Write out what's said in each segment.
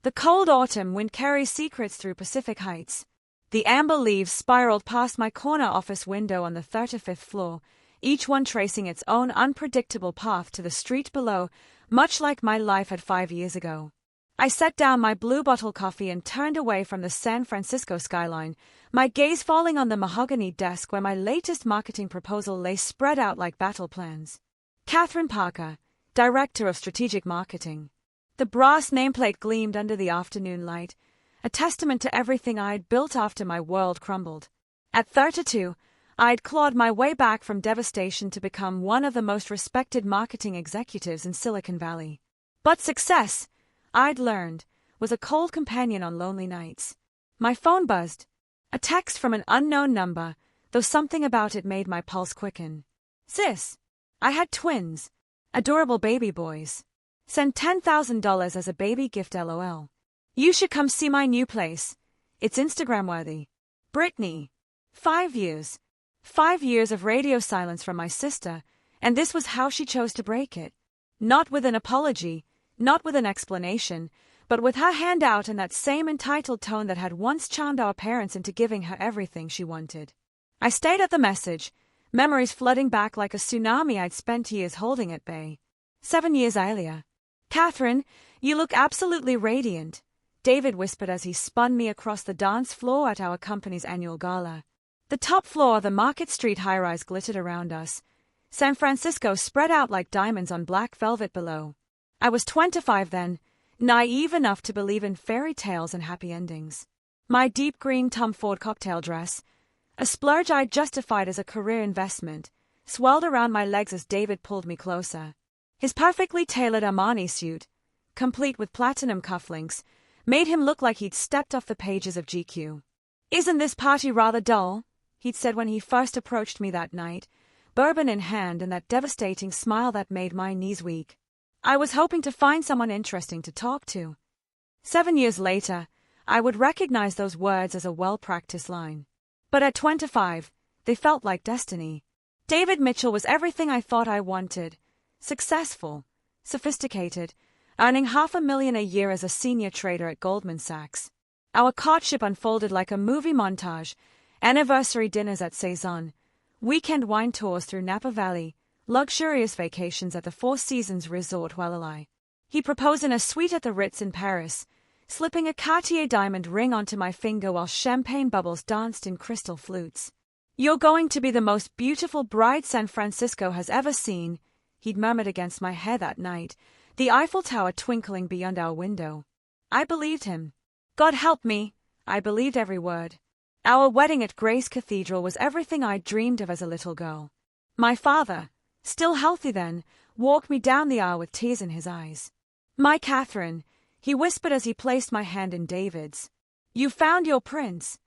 The cold autumn wind carries secrets through Pacific Heights. The amber leaves spiraled past my corner office window on the 35th floor, each one tracing its own unpredictable path to the street below, much like my life at 5 years ago. I set down my blue bottle coffee and turned away from the San Francisco skyline, my gaze falling on the mahogany desk where my latest marketing proposal lay spread out like battle plans. Catherine Parker, Director of Strategic Marketing. The brass nameplate gleamed under the afternoon light, a testament to everything I'd built after my world crumbled. At 32, I'd clawed my way back from devastation to become one of the most respected marketing executives in Silicon Valley. But success, I'd learned, was a cold companion on lonely nights. My phone buzzed. A text from an unknown number, though something about it made my pulse quicken. Sis, I had twins, adorable baby boys. Send $10,000 as a baby gift LOL. You should come see my new place. It's Instagram-worthy. Brittany. 5 years. 5 years of radio silence from my sister, and this was how she chose to break it. Not with an apology, not with an explanation, but with her hand out in that same entitled tone that had once charmed our parents into giving her everything she wanted. I stayed at the message, memories flooding back like a tsunami I'd spent years holding at bay. 7 years earlier. Catherine, you look absolutely radiant, David whispered as he spun me across the dance floor at our company's annual gala. The top floor of the Market Street high-rise glittered around us. San Francisco spread out like diamonds on black velvet below. I was 25 then, naive enough to believe in fairy tales and happy endings. My deep green Tom Ford cocktail dress, a splurge I'd justified as a career investment, swelled around my legs as David pulled me closer. His perfectly tailored Armani suit, complete with platinum cufflinks, made him look like he'd stepped off the pages of GQ. "Isn't this party rather dull?" he'd said when he first approached me that night, bourbon in hand and that devastating smile that made my knees weak. I was hoping to find someone interesting to talk to. 7 years later, I would recognize those words as a well-practiced line. But at 25, they felt like destiny. David Mitchell was everything I thought I wanted. Successful, sophisticated, earning $500,000 a year as a senior trader at Goldman Sachs. Our courtship unfolded like a movie montage, anniversary dinners at Saison, weekend wine tours through Napa Valley, luxurious vacations at the Four Seasons Resort Hualilai. He proposed in a suite at the Ritz in Paris, slipping a Cartier diamond ring onto my finger while champagne bubbles danced in crystal flutes. "You're going to be the most beautiful bride San Francisco has ever seen," he'd murmured against my hair that night, the Eiffel Tower twinkling beyond our window. I believed him. God help me, I believed every word. Our wedding at Grace Cathedral was everything I'd dreamed of as a little girl. My father, still healthy then, walked me down the aisle with tears in his eyes. "My Catherine," he whispered as he placed my hand in David's. "You found your prince."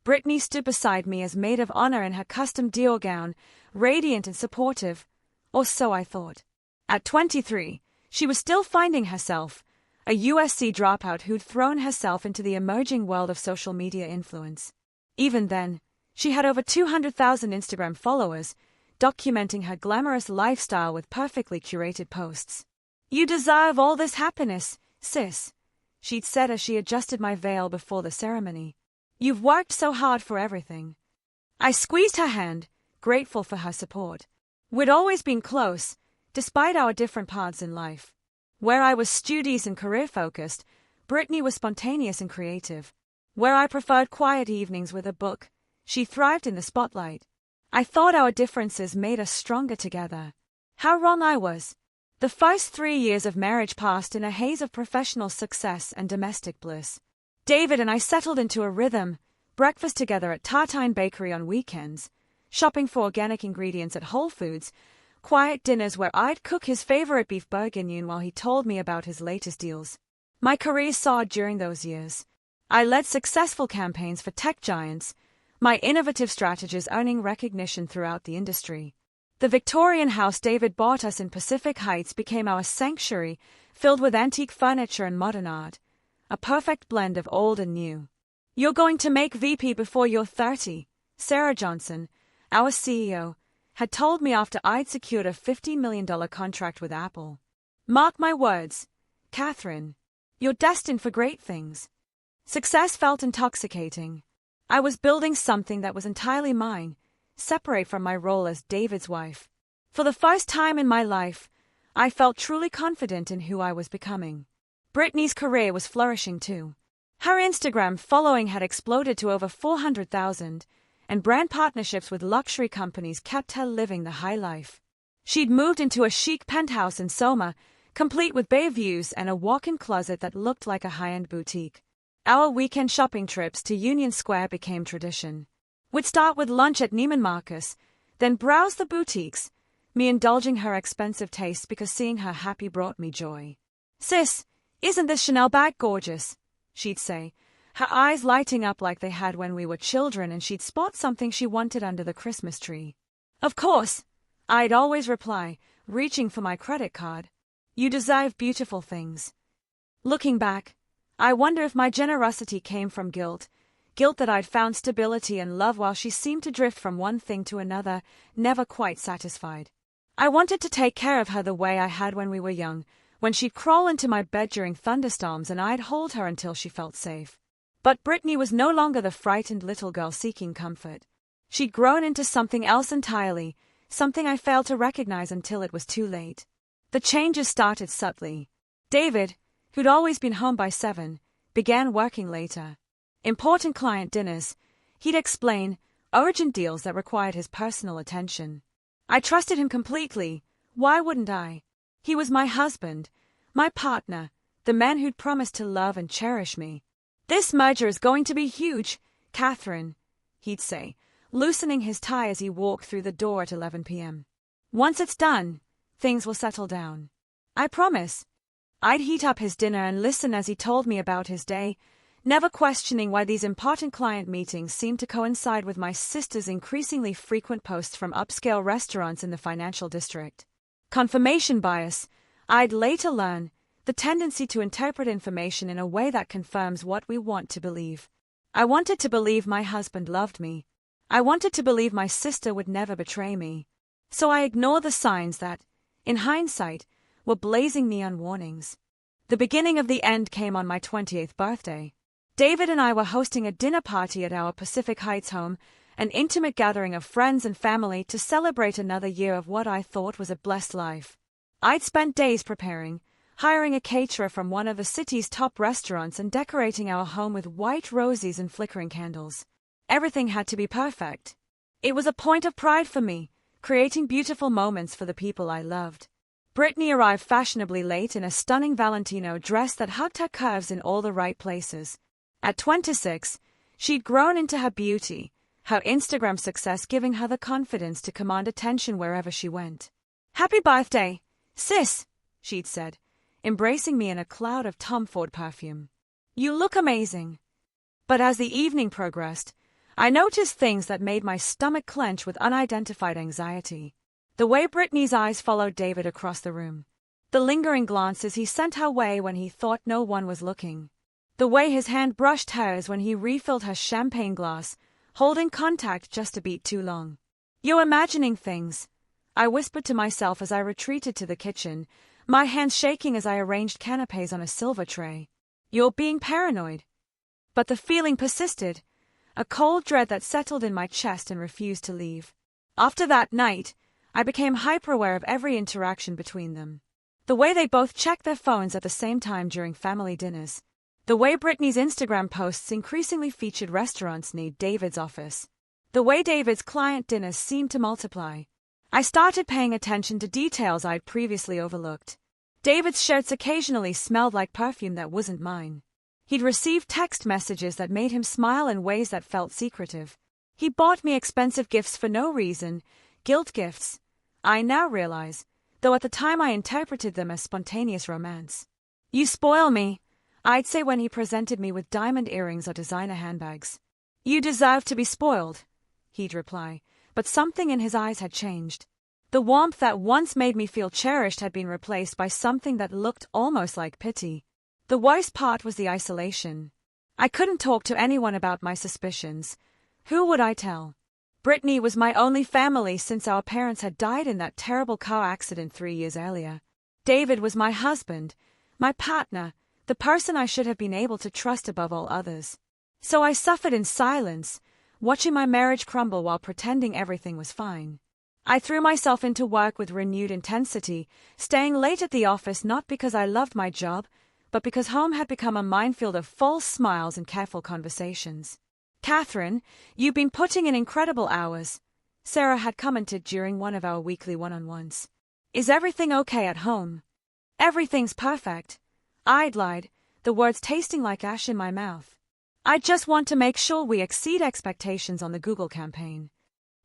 Brittany stood beside me as maid of honor in her custom Dior gown, radiant and supportive, or so I thought. At 23, she was still finding herself, a USC dropout who'd thrown herself into the emerging world of social media influence. Even then, she had over 200,000 Instagram followers, documenting her glamorous lifestyle with perfectly curated posts. "You deserve all this happiness, sis," she'd said as she adjusted my veil before the ceremony. "You've worked so hard for everything." I squeezed her hand, grateful for her support. We'd always been close, despite our different paths in life. Where I was studious and career-focused, Brittany was spontaneous and creative. Where I preferred quiet evenings with a book, she thrived in the spotlight. I thought our differences made us stronger together. How wrong I was. The first 3 years of marriage passed in a haze of professional success and domestic bliss. David and I settled into a rhythm, breakfast together at Tartine Bakery on weekends, shopping for organic ingredients at Whole Foods, quiet dinners where I'd cook his favorite beef bourguignon while he told me about his latest deals. My career soared during those years. I led successful campaigns for tech giants, my innovative strategies earning recognition throughout the industry. The Victorian house David bought us in Pacific Heights became our sanctuary, filled with antique furniture and modern art, a perfect blend of old and new. "You're going to make VP before you're 30, Sarah Johnson, our CEO, had told me after I'd secured a $50 million contract with Apple. "Mark my words, Catherine. You're destined for great things. Success felt intoxicating. I was building something that was entirely mine, separate from my role as David's wife. For the first time in my life, I felt truly confident in who I was becoming. Brittany's career was flourishing too. Her Instagram following had exploded to over 400,000, and brand partnerships with luxury companies kept her living the high life. She'd moved into a chic penthouse in Soma, complete with bay views and a walk-in closet that looked like a high-end boutique. Our weekend shopping trips to Union Square became tradition. We'd start with lunch at Neiman Marcus, then browse the boutiques, me indulging her expensive tastes because seeing her happy brought me joy. "Sis, isn't this Chanel bag gorgeous?" she'd say, her eyes lighting up like they had when we were children and she'd spot something she wanted under the Christmas tree. "Of course," I'd always reply, reaching for my credit card. "You deserve beautiful things." Looking back, I wonder if my generosity came from guilt that I'd found stability and love while she seemed to drift from one thing to another, never quite satisfied. I wanted to take care of her the way I had when we were young, when she'd crawl into my bed during thunderstorms and I'd hold her until she felt safe. But Brittany was no longer the frightened little girl seeking comfort. She'd grown into something else entirely, something I failed to recognize until it was too late. The changes started subtly. David, who'd always been home by 7, began working later. Important client dinners, he'd explain, urgent deals that required his personal attention. I trusted him completely. Why wouldn't I? He was my husband, my partner, the man who'd promised to love and cherish me. "This merger is going to be huge, Catherine," he'd say, loosening his tie as he walked through the door at 11 p.m. "Once it's done, things will settle down. I promise." I'd heat up his dinner and listen as he told me about his day, never questioning why these important client meetings seemed to coincide with my sister's increasingly frequent posts from upscale restaurants in the financial district. Confirmation bias, I'd later learn, the tendency to interpret information in a way that confirms what we want to believe. I wanted to believe my husband loved me. I wanted to believe my sister would never betray me. So I ignored the signs that, in hindsight, were blazing neon warnings. The beginning of the end came on my 28th birthday. David and I were hosting a dinner party at our Pacific Heights home, an intimate gathering of friends and family to celebrate another year of what I thought was a blessed life. I'd spent days preparing, hiring a caterer from one of the city's top restaurants and decorating our home with white roses and flickering candles. Everything had to be perfect. It was a point of pride for me, creating beautiful moments for the people I loved. Brittany arrived fashionably late in a stunning Valentino dress that hugged her curves in all the right places. At 26, she'd grown into her beauty, her Instagram success giving her the confidence to command attention wherever she went. "Happy birthday, sis," she'd said, embracing me in a cloud of Tom Ford perfume. "You look amazing." But as the evening progressed, I noticed things that made my stomach clench with unidentified anxiety. The way Brittany's eyes followed David across the room. The lingering glances he sent her way when he thought no one was looking. The way his hand brushed hers when he refilled her champagne glass, holding contact just a beat too long. "You're imagining things," I whispered to myself as I retreated to the kitchen, my hands shaking as I arranged canapes on a silver tray. "You're being paranoid." But the feeling persisted, a cold dread that settled in my chest and refused to leave. After that night, I became hyper-aware of every interaction between them. The way they both checked their phones at the same time during family dinners. The way Brittany's Instagram posts increasingly featured restaurants near David's office. The way David's client dinners seemed to multiply. I started paying attention to details I'd previously overlooked. David's shirts occasionally smelled like perfume that wasn't mine. He'd received text messages that made him smile in ways that felt secretive. He bought me expensive gifts for no reason, guilt gifts, I now realize, though at the time I interpreted them as spontaneous romance. "You spoil me," I'd say when he presented me with diamond earrings or designer handbags. "You deserve to be spoiled," he'd reply, but something in his eyes had changed. The warmth that once made me feel cherished had been replaced by something that looked almost like pity. The worst part was the isolation. I couldn't talk to anyone about my suspicions. Who would I tell? Brittany was my only family since our parents had died in that terrible car accident 3 years earlier. David was my husband, my partner, the person I should have been able to trust above all others. So I suffered in silence, watching my marriage crumble while pretending everything was fine. I threw myself into work with renewed intensity, staying late at the office not because I loved my job, but because home had become a minefield of false smiles and careful conversations. "Catherine, you've been putting in incredible hours," Sarah had commented during one of our weekly one-on-ones. "Is everything okay at home?" "Everything's perfect," I'd lied, the words tasting like ash in my mouth. "I just want to make sure we exceed expectations on the Google campaign."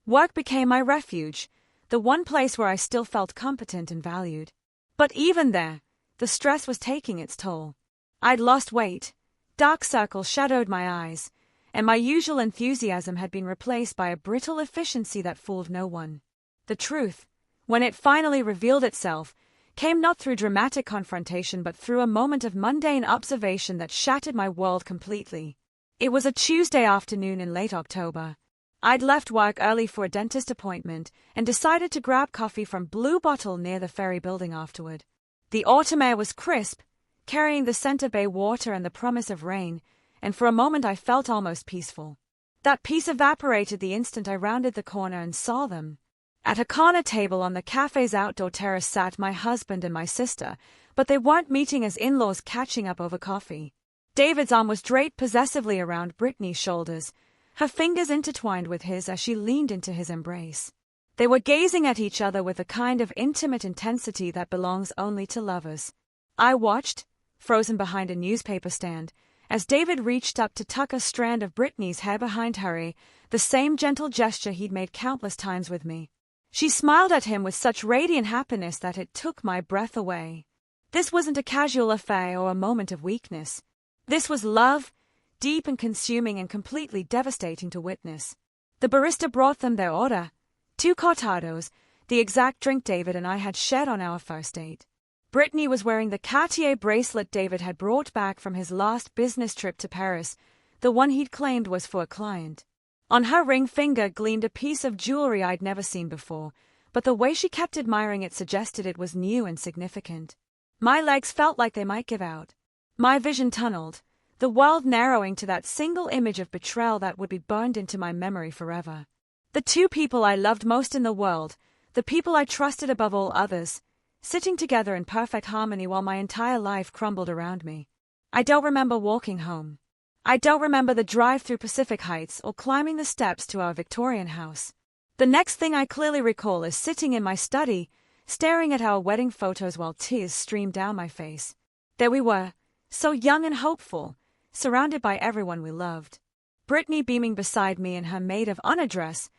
Work became my refuge, the one place where I still felt competent and valued. But even there, the stress was taking its toll. I'd lost weight, dark circles shadowed my eyes, and my usual enthusiasm had been replaced by a brittle efficiency that fooled no one. The truth, when it finally revealed itself, came not through dramatic confrontation but through a moment of mundane observation that shattered my world completely. It was a Tuesday afternoon in late October. I'd left work early for a dentist appointment and decided to grab coffee from Blue Bottle near the ferry building afterward. The autumn air was crisp, carrying the scent of bay water and the promise of rain, and for a moment I felt almost peaceful. That peace evaporated the instant I rounded the corner and saw them. At a corner table on the cafe's outdoor terrace sat my husband and my sister, but they weren't meeting as in-laws catching up over coffee. David's arm was draped possessively around Brittany's shoulders, her fingers intertwined with his as she leaned into his embrace. They were gazing at each other with a kind of intimate intensity that belongs only to lovers. I watched, frozen behind a newspaper stand, as David reached up to tuck a strand of Brittany's hair behind her, the same gentle gesture he'd made countless times with me. She smiled at him with such radiant happiness that it took my breath away. This wasn't a casual affair or a moment of weakness. This was love, deep and consuming and completely devastating to witness. The barista brought them their order, 2 cortados, the exact drink David and I had shared on our first date. Brittany was wearing the Cartier bracelet David had brought back from his last business trip to Paris, the one he'd claimed was for a client. On her ring finger gleamed a piece of jewelry I'd never seen before, but the way she kept admiring it suggested it was new and significant. My legs felt like they might give out. My vision tunneled, the world narrowing to that single image of betrayal that would be burned into my memory forever. The 2 people I loved most in the world, the people I trusted above all others, sitting together in perfect harmony while my entire life crumbled around me. I don't remember walking home. I don't remember the drive through Pacific Heights or climbing the steps to our Victorian house. The next thing I clearly recall is sitting in my study, staring at our wedding photos while tears streamed down my face. There we were, so young and hopeful, surrounded by everyone we loved. Brittany beaming beside me in her maid of honor dress,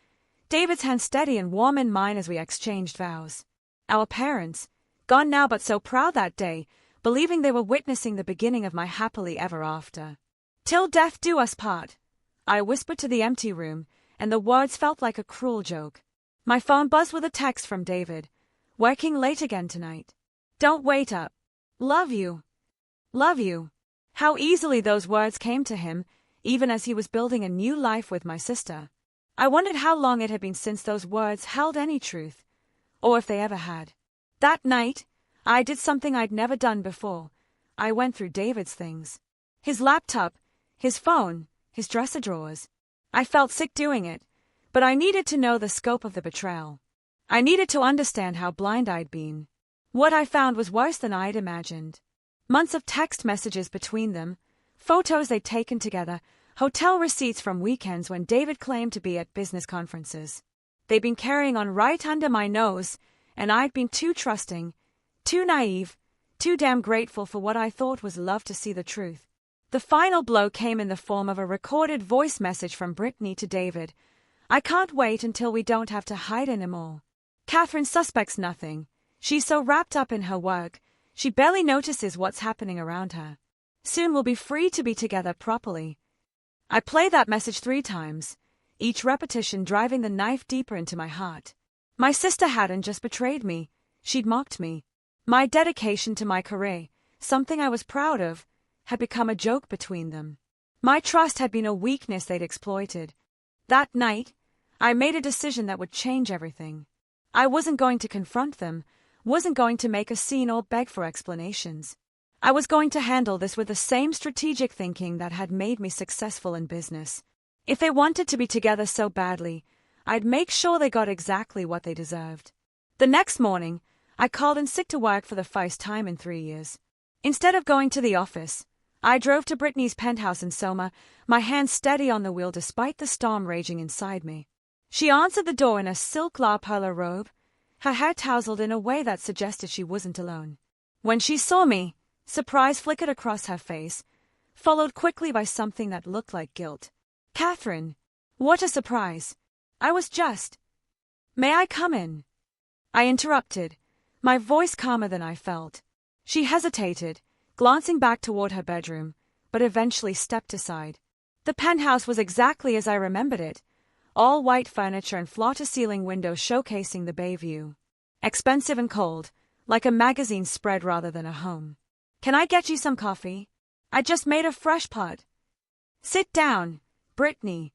David's hand steady and warm in mine as we exchanged vows. Our parents, gone now but so proud that day, believing they were witnessing the beginning of my happily ever after. "Till death do us part," I whispered to the empty room, and the words felt like a cruel joke. My phone buzzed with a text from David. "Working late again tonight. Don't wait up. Love you. Love you." How easily those words came to him, even as he was building a new life with my sister. I wondered how long it had been since those words held any truth, or if they ever had. That night, I did something I'd never done before. I went through David's things. His laptop, his phone, his dresser drawers. I felt sick doing it, but I needed to know the scope of the betrayal. I needed to understand how blind I'd been. What I found was worse than I'd imagined. Months of text messages between them, photos they'd taken together, hotel receipts from weekends when David claimed to be at business conferences. They'd been carrying on right under my nose, and I'd been too trusting, too naive, too damn grateful for what I thought was love to see the truth. The final blow came in the form of a recorded voice message from Brittany to David. "I can't wait until we don't have to hide anymore. Catherine suspects nothing. She's so wrapped up in her work, she barely notices what's happening around her. Soon we'll be free to be together properly." I played that message 3 times, each repetition driving the knife deeper into my heart. My sister hadn't just betrayed me, she'd mocked me. My dedication to my career, something I was proud of, had become a joke between them. My trust had been a weakness they'd exploited. That night, I made a decision that would change everything. I wasn't going to confront them, wasn't going to make a scene or beg for explanations. I was going to handle this with the same strategic thinking that had made me successful in business. If they wanted to be together so badly, I'd make sure they got exactly what they deserved. The next morning, I called in sick to work for the first time in 3 years. Instead of going to the office, I drove to Brittany's penthouse in Soma, my hands steady on the wheel despite the storm raging inside me. She answered the door in a silk la perla robe, her hair tousled in a way that suggested she wasn't alone. When she saw me, surprise flickered across her face, followed quickly by something that looked like guilt. "Catherine, what a surprise. I was just... May I come in?" I interrupted, my voice calmer than I felt. She hesitated, glancing back toward her bedroom, but eventually stepped aside. The penthouse was exactly as I remembered it, all white furniture and floor-to-ceiling windows showcasing the bay view. Expensive and cold, like a magazine spread rather than a home. "Can I get you some coffee? I just made a fresh pot." "Sit down, Brittany."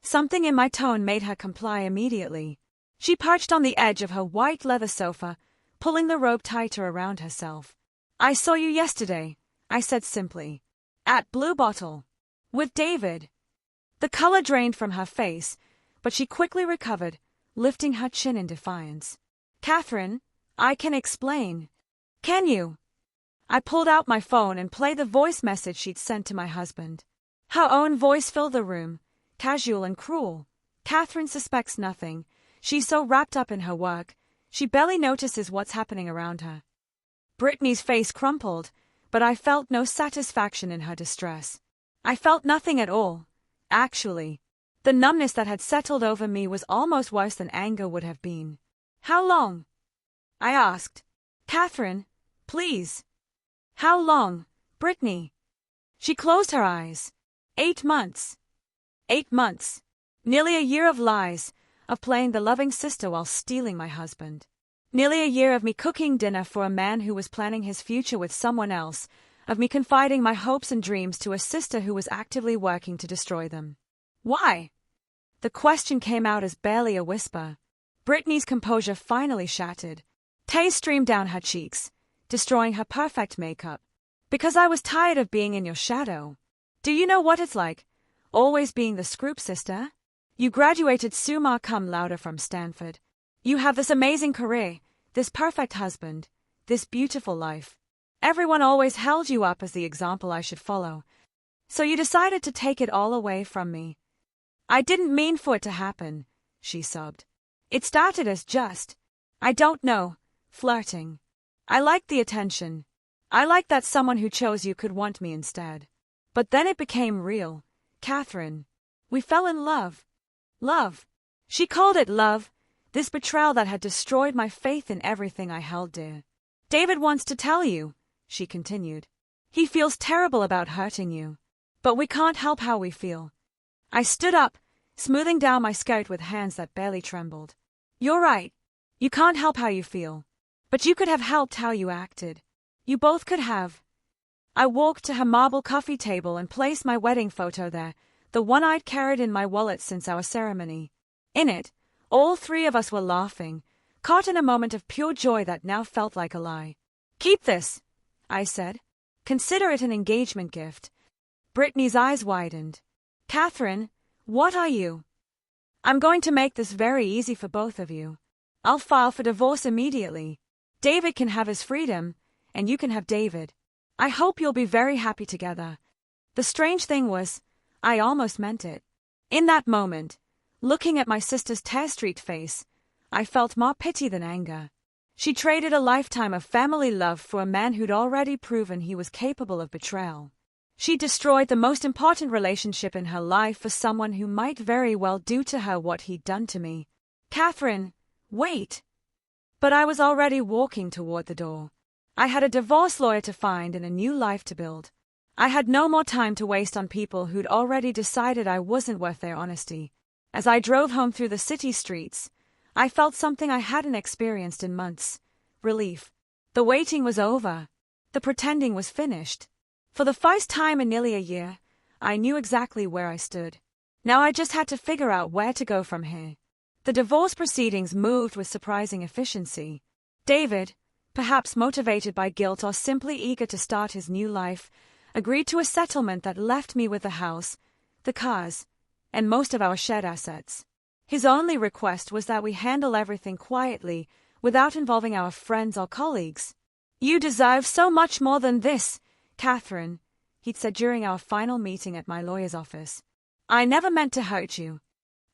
Something in my tone made her comply immediately. She perched on the edge of her white leather sofa, pulling the robe tighter around herself. "I saw you yesterday," I said simply. "At Blue Bottle. With David." The color drained from her face, but she quickly recovered, lifting her chin in defiance. "Catherine, I can explain." "Can you?" I pulled out my phone and played the voice message she'd sent to my husband. Her own voice filled the room, casual and cruel. "Catherine suspects nothing. She's so wrapped up in her work, she barely notices what's happening around her." Brittany's face crumpled, but I felt no satisfaction in her distress. I felt nothing at all, actually. The numbness that had settled over me was almost worse than anger would have been. "How long?" I asked. "Catherine, please." "How long, Brittany?" She closed her eyes. 8 months. 8 months. Nearly a year of lies, of playing the loving sister while stealing my husband. Nearly a year of me cooking dinner for a man who was planning his future with someone else, of me confiding my hopes and dreams to a sister who was actively working to destroy them. "Why?" The question came out as barely a whisper. Brittany's composure finally shattered. Tears streamed down her cheeks, destroying her perfect makeup. "Because I was tired of being in your shadow. Do you know what it's like, always being the scroop sister? You graduated summa cum laude from Stanford. You have this amazing career, this perfect husband, this beautiful life. Everyone always held you up as the example I should follow. So you decided to take it all away from me." "I didn't mean for it to happen," she sobbed. "It started as just, I don't know, flirting. I liked the attention. I liked that someone who chose you could want me instead. But then it became real, Catherine. We fell in love. Love." She called it love, this betrayal that had destroyed my faith in everything I held dear. "David wants to tell you," she continued. "He feels terrible about hurting you. But we can't help how we feel." I stood up, smoothing down my skirt with hands that barely trembled. "You're right. You can't help how you feel. But you could have helped how you acted. You both could have." I walked to her marble coffee table and placed my wedding photo there, the one I'd carried in my wallet since our ceremony. In it, all 3 of us were laughing, caught in a moment of pure joy that now felt like a lie. "Keep this," I said. "Consider it an engagement gift." Brittany's eyes widened. "Catherine, what are you?" "I'm going to make this very easy for both of you. I'll file for divorce immediately. David can have his freedom, and you can have David. I hope you'll be very happy together." The strange thing was, I almost meant it. In that moment, looking at my sister's tear-streaked face, I felt more pity than anger. She traded a lifetime of family love for a man who'd already proven he was capable of betrayal. She destroyed the most important relationship in her life for someone who might very well do to her what he'd done to me. "Catherine, wait." But I was already walking toward the door. I had a divorce lawyer to find and a new life to build. I had no more time to waste on people who'd already decided I wasn't worth their honesty. As I drove home through the city streets, I felt something I hadn't experienced in months. Relief. The waiting was over. The pretending was finished. For the first time in nearly a year, I knew exactly where I stood. Now I just had to figure out where to go from here. The divorce proceedings moved with surprising efficiency. David, perhaps motivated by guilt or simply eager to start his new life, agreed to a settlement that left me with the house, the cars, and most of our shared assets. His only request was that we handle everything quietly, without involving our friends or colleagues. "You deserve so much more than this, Catherine," he'd said during our final meeting at my lawyer's office. "I never meant to hurt you."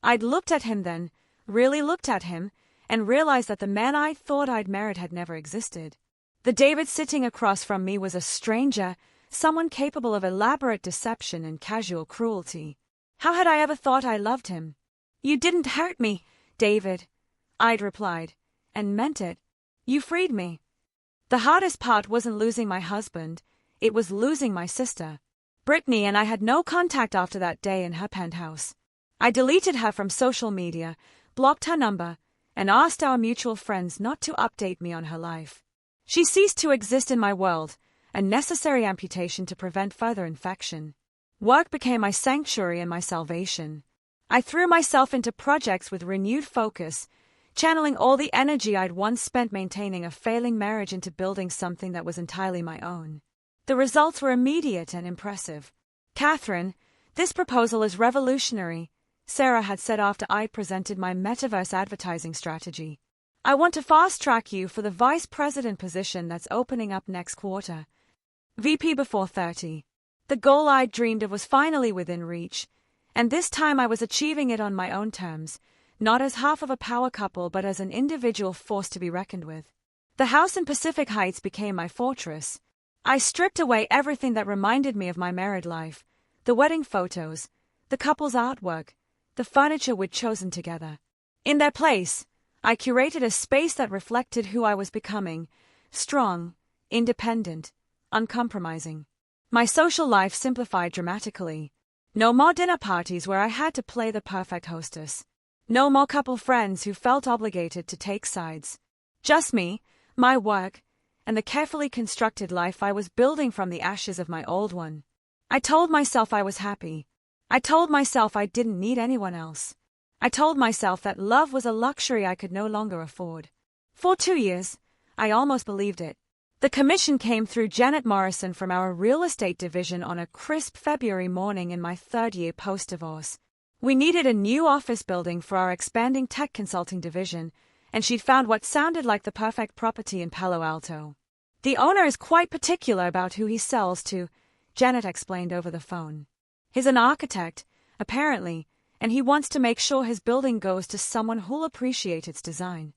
I'd looked at him then, really looked at him, and realized that the man I thought I'd married had never existed. The David sitting across from me was a stranger, someone capable of elaborate deception and casual cruelty. How had I ever thought I loved him? "You didn't hurt me, David," I'd replied, and meant it. "You freed me." The hardest part wasn't losing my husband, it was losing my sister. Brittany and I had no contact after that day in her penthouse. I deleted her from social media, blocked her number, and asked our mutual friends not to update me on her life. She ceased to exist in my world, a necessary amputation to prevent further infection. Work became my sanctuary and my salvation. I threw myself into projects with renewed focus, channeling all the energy I'd once spent maintaining a failing marriage into building something that was entirely my own. The results were immediate and impressive. "Catherine, this proposal is revolutionary," Sarah had said after I'd presented my metaverse advertising strategy. "I want to fast-track you for the vice president position that's opening up next quarter. VP before 30. The goal I'd dreamed of was finally within reach, and this time I was achieving it on my own terms, not as half of a power couple but as an individual force to be reckoned with. The house in Pacific Heights became my fortress. I stripped away everything that reminded me of my married life, the wedding photos, the couple's artwork, the furniture we'd chosen together. In their place, I curated a space that reflected who I was becoming, strong, independent, uncompromising. My social life simplified dramatically. No more dinner parties where I had to play the perfect hostess. No more couple friends who felt obligated to take sides. Just me, my work, and the carefully constructed life I was building from the ashes of my old one. I told myself I was happy. I told myself I didn't need anyone else. I told myself that love was a luxury I could no longer afford. For 2 years, I almost believed it. The commission came through Janet Morrison from our real estate division on a crisp February morning in my 3rd year post-divorce. We needed a new office building for our expanding tech consulting division, and she'd found what sounded like the perfect property in Palo Alto. "The owner is quite particular about who he sells to," Janet explained over the phone. "He's an architect, apparently, and he wants to make sure his building goes to someone who'll appreciate its design."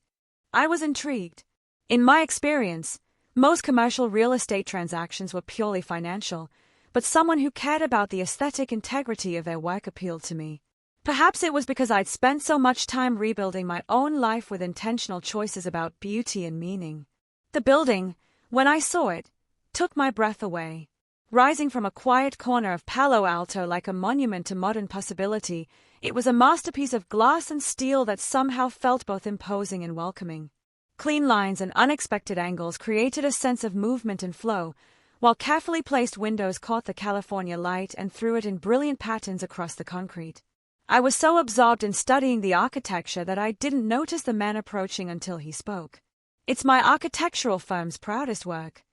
I was intrigued. In my experience, most commercial real estate transactions were purely financial, but someone who cared about the aesthetic integrity of their work appealed to me. Perhaps it was because I'd spent so much time rebuilding my own life with intentional choices about beauty and meaning. The building, when I saw it, took my breath away. Rising from a quiet corner of Palo Alto like a monument to modern possibility, it was a masterpiece of glass and steel that somehow felt both imposing and welcoming. Clean lines and unexpected angles created a sense of movement and flow, while carefully placed windows caught the California light and threw it in brilliant patterns across the concrete. I was so absorbed in studying the architecture that I didn't notice the man approaching until he spoke. "It's my architectural firm's proudest work."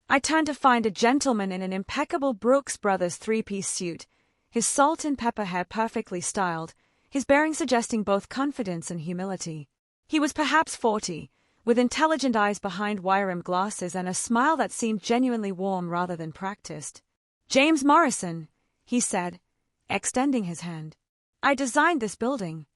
I turned to find a gentleman in an impeccable Brooks Brothers 3-piece suit, his salt and pepper hair perfectly styled, his bearing suggesting both confidence and humility. He was perhaps 40, with intelligent eyes behind wire-rimmed glasses and a smile that seemed genuinely warm rather than practiced. "James Morrison," he said, extending his hand. "I designed this building."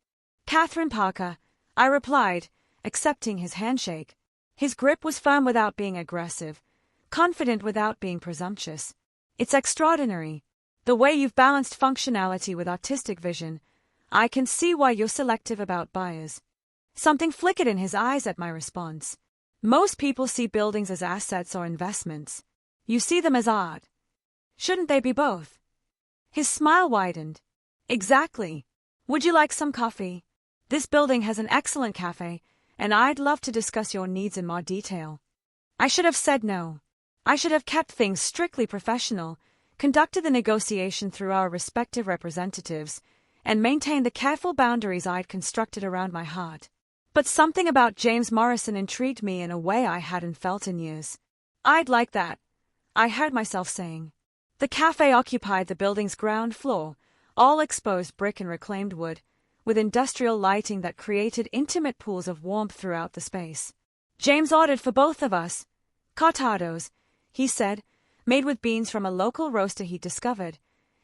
"Catherine Parker," I replied, accepting his handshake. His grip was firm without being aggressive, confident without being presumptuous. "It's extraordinary. The way you've balanced functionality with artistic vision. I can see why you're selective about buyers." Something flickered in his eyes at my response. "Most people see buildings as assets or investments. You see them as art. Shouldn't they be both?" His smile widened. "Exactly. Would you like some coffee? This building has an excellent cafe, and I'd love to discuss your needs in more detail." I should have said no. I should have kept things strictly professional, conducted the negotiation through our respective representatives, and maintained the careful boundaries I'd constructed around my heart. But something about James Morrison intrigued me in a way I hadn't felt in years. "I'd like that," I heard myself saying. The cafe occupied the building's ground floor, all exposed brick and reclaimed wood, with industrial lighting that created intimate pools of warmth throughout the space. "James ordered for both of us. Cortados," he said, made with beans from a local roaster he'd discovered,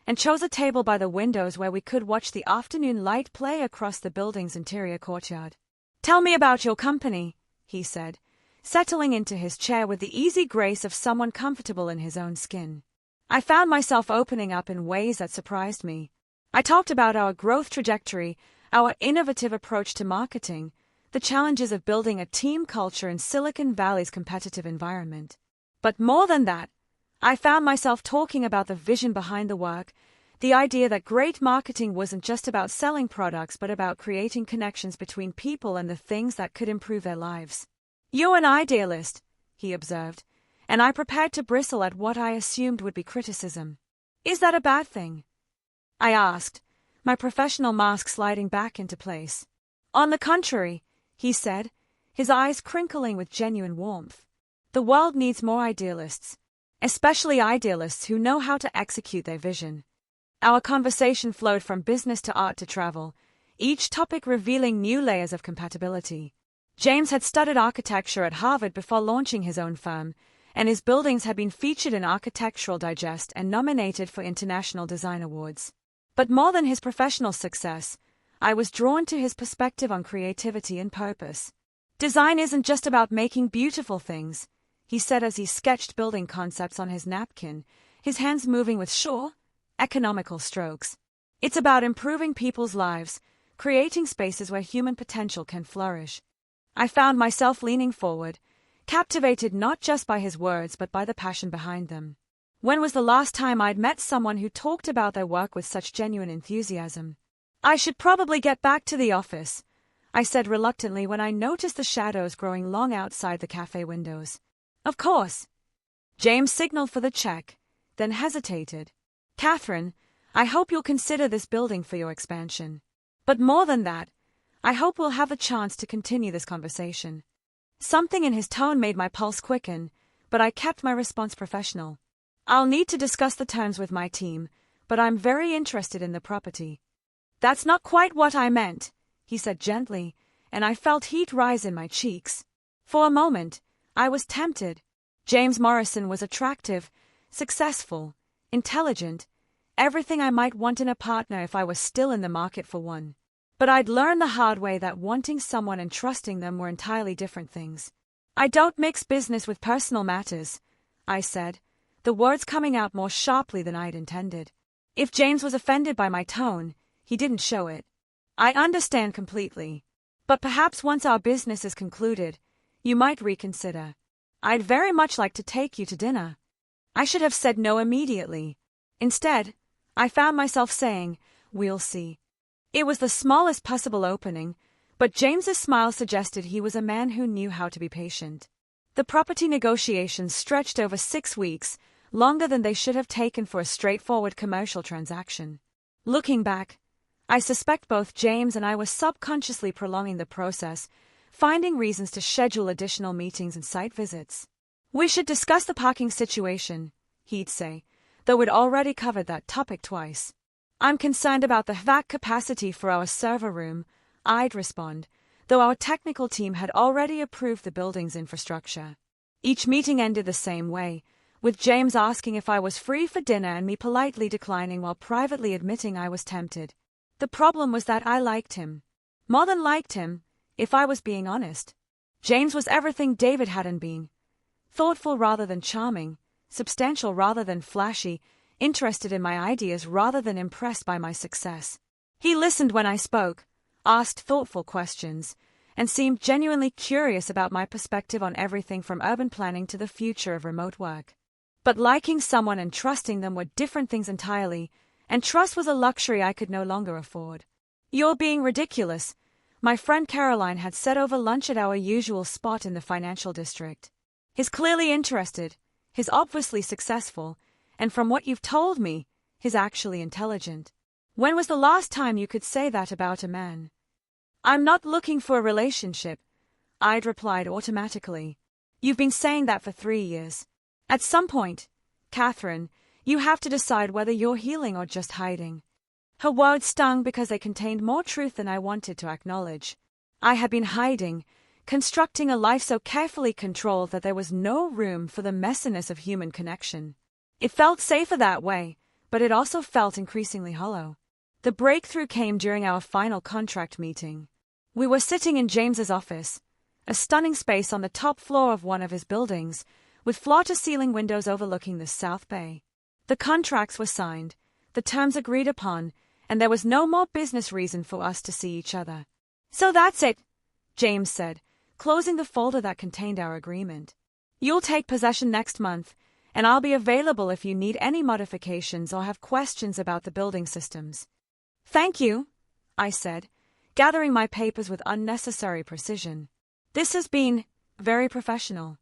and chose a table by the windows where we could watch the afternoon light play across the building's interior courtyard. "Tell me about your company," he said, settling into his chair with the easy grace of someone comfortable in his own skin. I found myself opening up in ways that surprised me. I talked about our growth trajectory, our innovative approach to marketing, the challenges of building a team culture in Silicon Valley's competitive environment. But more than that, I found myself talking about the vision behind the work, the idea that great marketing wasn't just about selling products but about creating connections between people and the things that could improve their lives. "You're an idealist," he observed, and I prepared to bristle at what I assumed would be criticism. "Is that a bad thing?" I asked, my professional mask sliding back into place. "On the contrary," he said, his eyes crinkling with genuine warmth. "The world needs more idealists, especially idealists who know how to execute their vision." Our conversation flowed from business to art to travel, each topic revealing new layers of compatibility. James had studied architecture at Harvard before launching his own firm, and his buildings had been featured in Architectural Digest and nominated for international design awards. But more than his professional success, I was drawn to his perspective on creativity and purpose. "Design isn't just about making beautiful things," he said as he sketched building concepts on his napkin, his hands moving with sure, economical strokes. "It's about improving people's lives, creating spaces where human potential can flourish." I found myself leaning forward, captivated not just by his words but by the passion behind them. When was the last time I'd met someone who talked about their work with such genuine enthusiasm? "I should probably get back to the office," I said reluctantly when I noticed the shadows growing long outside the cafe windows. "Of course." James signaled for the check, then hesitated. "Catherine, I hope you'll consider this building for your expansion. But more than that, I hope we'll have the chance to continue this conversation." Something in his tone made my pulse quicken, but I kept my response professional. "I'll need to discuss the terms with my team, but I'm very interested in the property." "That's not quite what I meant," he said gently, and I felt heat rise in my cheeks. For a moment, I was tempted. James Morrison was attractive, successful, intelligent, everything I might want in a partner if I was still in the market for one. But I'd learned the hard way that wanting someone and trusting them were entirely different things. "I don't mix business with personal matters," I said, the words coming out more sharply than I'd intended. If James was offended by my tone, he didn't show it. "I understand completely. But perhaps once our business is concluded, you might reconsider. I'd very much like to take you to dinner." I should have said no immediately. Instead, I found myself saying, "We'll see." It was the smallest possible opening, but James's smile suggested he was a man who knew how to be patient. The property negotiations stretched over 6 weeks, longer than they should have taken for a straightforward commercial transaction. Looking back, I suspect both James and I were subconsciously prolonging the process, finding reasons to schedule additional meetings and site visits. "We should discuss the parking situation," he'd say, though we'd already covered that topic twice. "I'm concerned about the vac capacity for our server room," I'd respond, though our technical team had already approved the building's infrastructure. Each meeting ended the same way, with James asking if I was free for dinner and me politely declining while privately admitting I was tempted. The problem was that I liked him. More than liked him, if I was being honest. James was everything David hadn't been. Thoughtful rather than charming, substantial rather than flashy, interested in my ideas rather than impressed by my success. He listened when I spoke, asked thoughtful questions, and seemed genuinely curious about my perspective on everything from urban planning to the future of remote work. But liking someone and trusting them were different things entirely, and trust was a luxury I could no longer afford. "You're being ridiculous," my friend Caroline had said over lunch at our usual spot in the financial district. "He's clearly interested, he's obviously successful, and from what you've told me, he's actually intelligent. When was the last time you could say that about a man?" I'm not looking for a relationship, I'd replied automatically. You've been saying that for 3 years. At some point, Catherine, you have to decide whether you're healing or just hiding. Her words stung because they contained more truth than I wanted to acknowledge. I had been hiding, constructing a life so carefully controlled that there was no room for the messiness of human connection. It felt safer that way, but it also felt increasingly hollow. The breakthrough came during our final contract meeting. We were sitting in James's office, a stunning space on the top floor of one of his buildings, with floor-to-ceiling windows overlooking the South Bay. The contracts were signed, the terms agreed upon, and there was no more business reason for us to see each other. So that's it, James said, closing the folder that contained our agreement. You'll take possession next month, and I'll be available if you need any modifications or have questions about the building systems. Thank you, I said, gathering my papers with unnecessary precision. This has been very professional.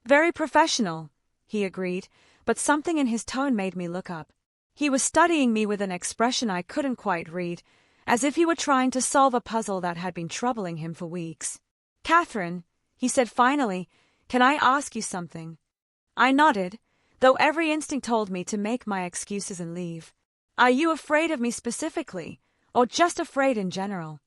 Very professional, he agreed, but something in his tone made me look up. He was studying me with an expression I couldn't quite read, as if he were trying to solve a puzzle that had been troubling him for weeks. Catherine, he said finally, can I ask you something? I nodded, though every instinct told me to make my excuses and leave. Are you afraid of me specifically, or just afraid in general?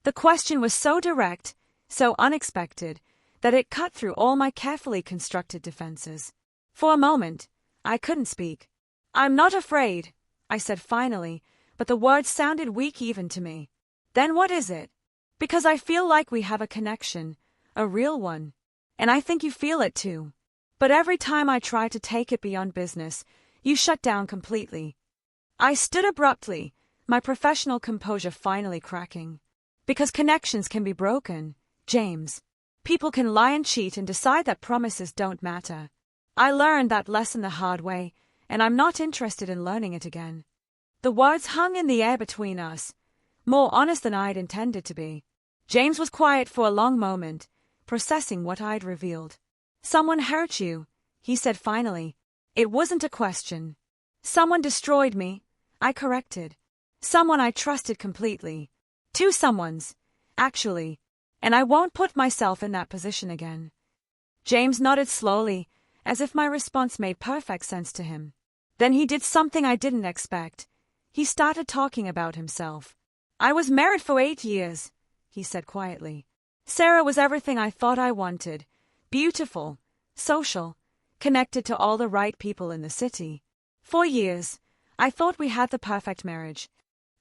The question was so direct, so unexpected, that it cut through all my carefully constructed defenses. For a moment, I couldn't speak. I'm not afraid, I said finally, but the words sounded weak even to me. Then what is it? Because I feel like we have a connection, a real one. And I think you feel it too. But every time I try to take it beyond business, you shut down completely. I stood abruptly, my professional composure finally cracking. Because connections can be broken, James. People can lie and cheat and decide that promises don't matter. I learned that lesson the hard way, and I'm not interested in learning it again. The words hung in the air between us, more honest than I'd intended to be. James was quiet for a long moment, processing what I'd revealed. Someone hurt you, he said finally. It wasn't a question. Someone destroyed me, I corrected. Someone I trusted completely. 2 someones, actually, and I won't put myself in that position again. James nodded slowly, as if my response made perfect sense to him. Then he did something I didn't expect. He started talking about himself. I was married for 8 years, he said quietly. Sarah was everything I thought I wanted. Beautiful, social, connected to all the right people in the city. 4 years, I thought we had the perfect marriage.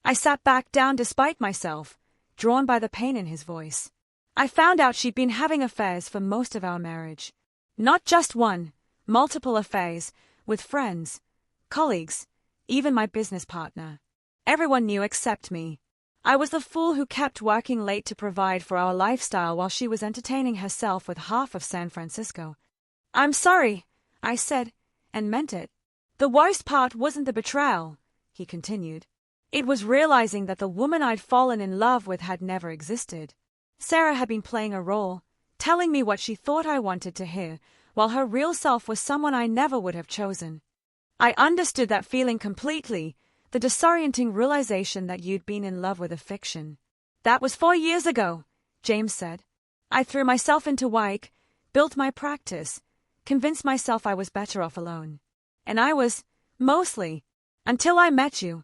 I sat back down despite myself, drawn by the pain in his voice. I found out she'd been having affairs for most of our marriage. Not just one, multiple affairs, with friends, colleagues, even my business partner. Everyone knew except me. I was the fool who kept working late to provide for our lifestyle while she was entertaining herself with half of San Francisco. I'm sorry, I said, and meant it. The worst part wasn't the betrayal, he continued. It was realizing that the woman I'd fallen in love with had never existed. Sarah had been playing a role, telling me what she thought I wanted to hear, while her real self was someone I never would have chosen. I understood that feeling completely, the disorienting realization that you'd been in love with a fiction. That was 4 years ago, James said. I threw myself into work, built my practice, convinced myself I was better off alone. And I was, mostly, until I met you.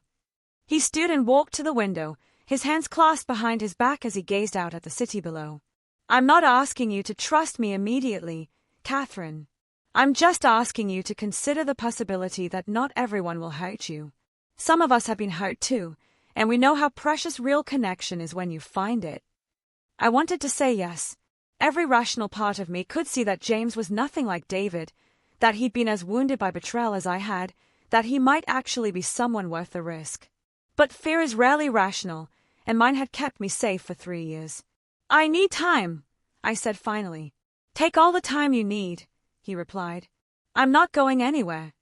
He stood and walked to the window, his hands clasped behind his back as he gazed out at the city below. I'm not asking you to trust me immediately, Catherine. I'm just asking you to consider the possibility that not everyone will hurt you. Some of us have been hurt too, and we know how precious real connection is when you find it. I wanted to say yes. Every rational part of me could see that James was nothing like David, that he'd been as wounded by betrayal as I had, that he might actually be someone worth the risk. But fear is rarely rational, and mine had kept me safe for 3 years. I need time, I said finally. Take all the time you need, he replied. I'm not going anywhere.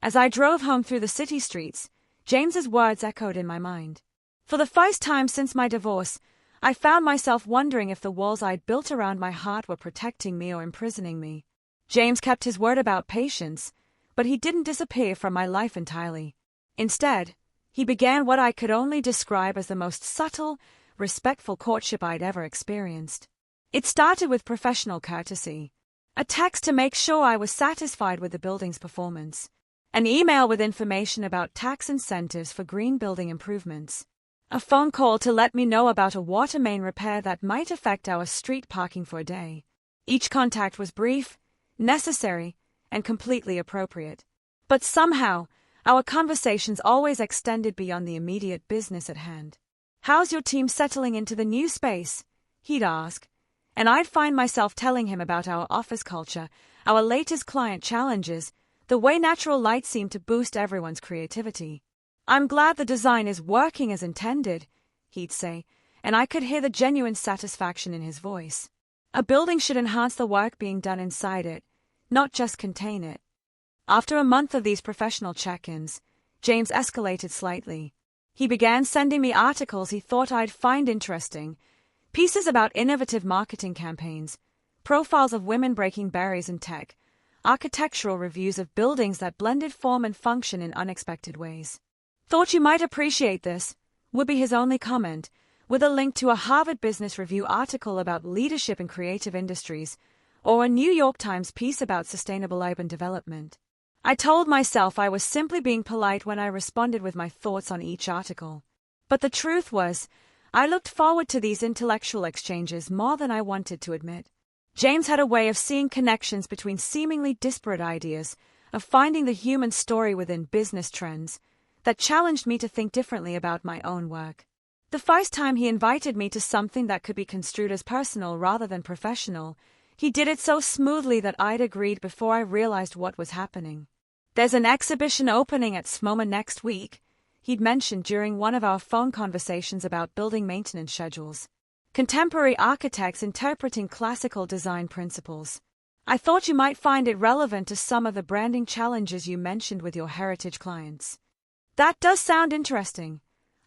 As I drove home through the city streets, James's words echoed in my mind. For the first time since my divorce, I found myself wondering if the walls I'd built around my heart were protecting me or imprisoning me. James kept his word about patience, but he didn't disappear from my life entirely. Instead, he began what I could only describe as the most subtle, respectful courtship I'd ever experienced. It started with professional courtesy. A text to make sure I was satisfied with the building's performance. An email with information about tax incentives for green building improvements. A phone call to let me know about a water main repair that might affect our street parking for a day. Each contact was brief, necessary, and completely appropriate. But somehow, our conversations always extended beyond the immediate business at hand. "How's your team settling into the new space?" he'd ask, and I'd find myself telling him about our office culture, our latest client challenges, the way natural light seemed to boost everyone's creativity. "I'm glad the design is working as intended," he'd say, and I could hear the genuine satisfaction in his voice. A building should enhance the work being done inside it, not just contain it. After a month of these professional check-ins, James escalated slightly. He began sending me articles he thought I'd find interesting, pieces about innovative marketing campaigns, profiles of women breaking barriers in tech, architectural reviews of buildings that blended form and function in unexpected ways. "Thought you might appreciate this," would be his only comment, with a link to a Harvard Business Review article about leadership in creative industries, or a New York Times piece about sustainable urban development. I told myself I was simply being polite when I responded with my thoughts on each article. But the truth was, I looked forward to these intellectual exchanges more than I wanted to admit. James had a way of seeing connections between seemingly disparate ideas, of finding the human story within business trends, that challenged me to think differently about my own work. The first time he invited me to something that could be construed as personal rather than professional, he did it so smoothly that I'd agreed before I realized what was happening. "There's an exhibition opening at SMOMA next week," he'd mentioned during one of our phone conversations about building maintenance schedules. "Contemporary architects interpreting classical design principles. I thought you might find it relevant to some of the branding challenges you mentioned with your heritage clients." "That does sound interesting,"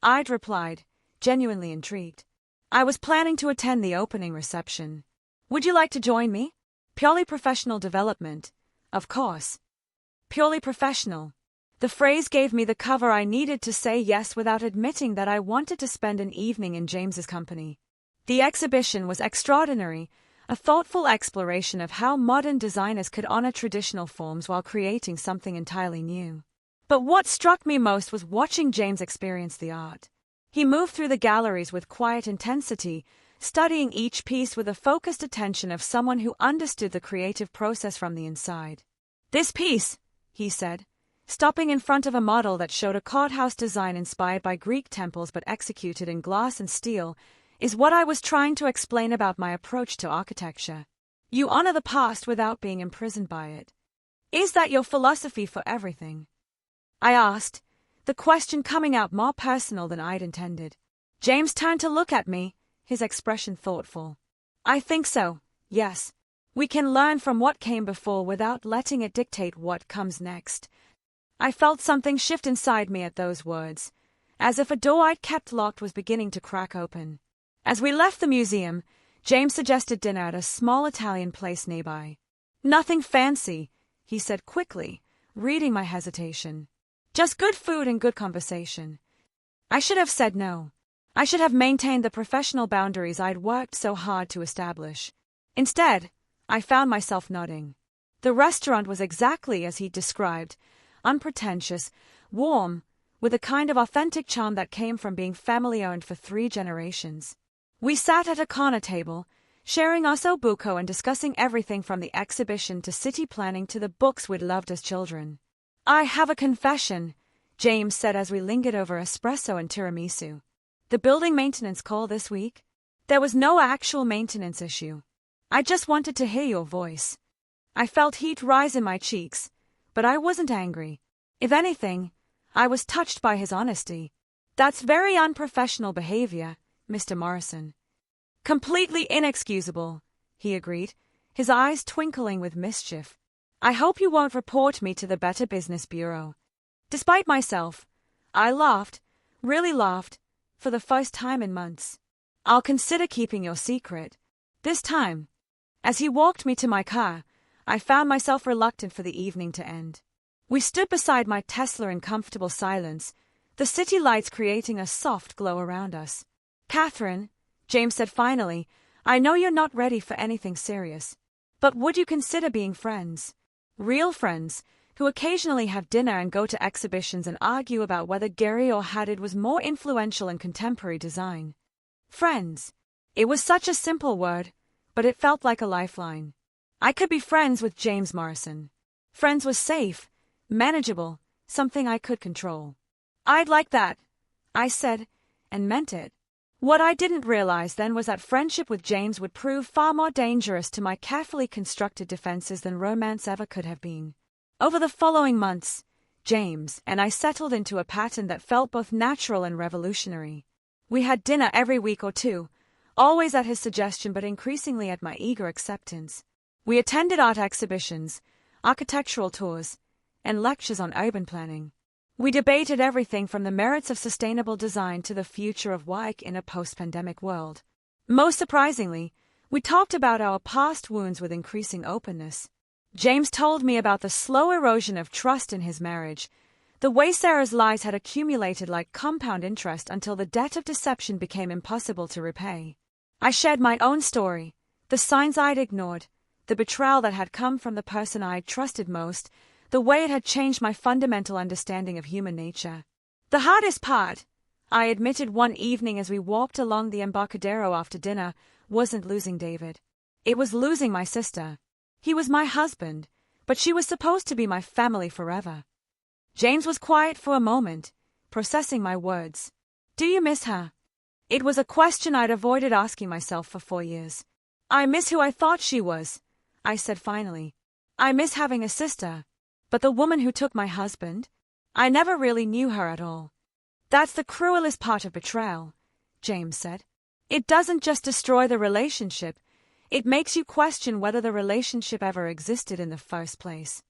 I'd replied, genuinely intrigued. "I was planning to attend the opening reception. Would you like to join me?" "Purely professional development, of course." Purely professional. The phrase gave me the cover I needed to say yes without admitting that I wanted to spend an evening in James's company. The exhibition was extraordinary, a thoughtful exploration of how modern designers could honor traditional forms while creating something entirely new. But what struck me most was watching James experience the art. He moved through the galleries with quiet intensity, studying each piece with the focused attention of someone who understood the creative process from the inside. "This piece," he said, stopping in front of a model that showed a courthouse design inspired by Greek temples but executed in glass and steel, "is what I was trying to explain about my approach to architecture. You honor the past without being imprisoned by it. Is that your philosophy for everything?" I asked, the question coming out more personal than I'd intended. James turned to look at me, his expression thoughtful. "I think so, yes. We can learn from what came before without letting it dictate what comes next." I felt something shift inside me at those words, as if a door I'd kept locked was beginning to crack open. As we left the museum, James suggested dinner at a small Italian place nearby. "Nothing fancy," he said quickly, reading my hesitation. "Just good food and good conversation." I should have said no. I should have maintained the professional boundaries I'd worked so hard to establish. Instead, I found myself nodding. The restaurant was exactly as he'd described, unpretentious, warm, with a kind of authentic charm that came from being family-owned for 3 generations. We sat at a corner table, sharing our buco and discussing everything from the exhibition to city planning to the books we'd loved as children. "I have a confession," James said as we lingered over espresso and tiramisu. "The building maintenance call this week? There was no actual maintenance issue. I just wanted to hear your voice." I felt heat rise in my cheeks, but I wasn't angry. If anything, I was touched by his honesty. "That's very unprofessional behavior, Mr. Morrison." "Completely inexcusable," he agreed, his eyes twinkling with mischief. "I hope you won't report me to the Better Business Bureau." Despite myself, I laughed, really laughed, for the first time in months. "I'll consider keeping your secret. This time." As he walked me to my car, I found myself reluctant for the evening to end. We stood beside my Tesla in comfortable silence, the city lights creating a soft glow around us. Catherine, James said finally, I know you're not ready for anything serious. But would you consider being friends? Real friends, who occasionally have dinner and go to exhibitions and argue about whether Gehry or Hadid was more influential in contemporary design. Friends. It was such a simple word, but it felt like a lifeline. I could be friends with James Morrison. Friends was safe, manageable, something I could control. I'd like that, I said, and meant it. What I didn't realize then was that friendship with James would prove far more dangerous to my carefully constructed defenses than romance ever could have been. Over the following months, James and I settled into a pattern that felt both natural and revolutionary. We had dinner every week or two, always at his suggestion but increasingly at my eager acceptance. We attended art exhibitions, architectural tours, and lectures on urban planning. We debated everything from the merits of sustainable design to the future of work in a post-pandemic world. Most surprisingly, we talked about our past wounds with increasing openness. James told me about the slow erosion of trust in his marriage, the way Sarah's lies had accumulated like compound interest until the debt of deception became impossible to repay. I shared my own story, the signs I'd ignored, the betrayal that had come from the person I'd trusted most, the way it had changed my fundamental understanding of human nature. The hardest part, I admitted one evening as we walked along the Embarcadero after dinner, wasn't losing David. It was losing my sister. He was my husband, but she was supposed to be my family forever. James was quiet for a moment, processing my words. Do you miss her? It was a question I'd avoided asking myself for 4 years. I miss who I thought she was, I said finally. I miss having a sister. But the woman who took my husband? I never really knew her at all. That's the cruelest part of betrayal, James said. It doesn't just destroy the relationship, it makes you question whether the relationship ever existed in the first place.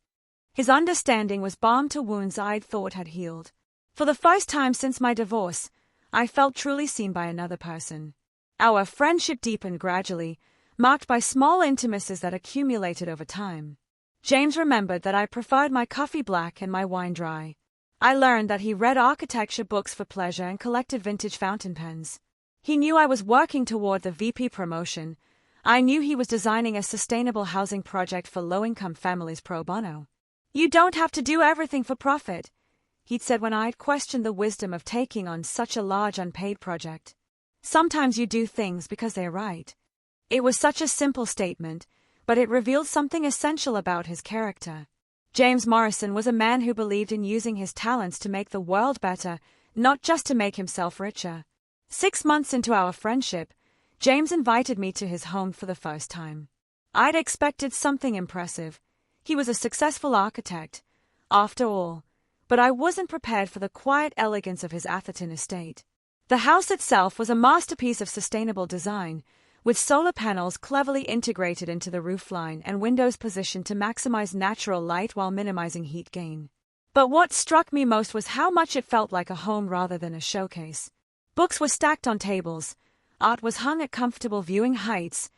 His understanding was balm to wounds I'd thought had healed. For the first time since my divorce, I felt truly seen by another person. Our friendship deepened gradually, marked by small intimacies that accumulated over time. James remembered that I preferred my coffee black and my wine dry. I learned that he read architecture books for pleasure and collected vintage fountain pens. He knew I was working toward the VP promotion. I knew he was designing a sustainable housing project for low-income families pro bono. You don't have to do everything for profit, he'd said when I'd questioned the wisdom of taking on such a large unpaid project. Sometimes you do things because they're right. It was such a simple statement, but it revealed something essential about his character. James Morrison was a man who believed in using his talents to make the world better, not just to make himself richer. 6 months into our friendship, James invited me to his home for the first time. I'd expected something impressive. He was a successful architect, after all, but I wasn't prepared for the quiet elegance of his Atherton estate. The house itself was a masterpiece of sustainable design, with solar panels cleverly integrated into the roofline and windows positioned to maximize natural light while minimizing heat gain. But what struck me most was how much it felt like a home rather than a showcase. Books were stacked on tables, art was hung at comfortable viewing heights,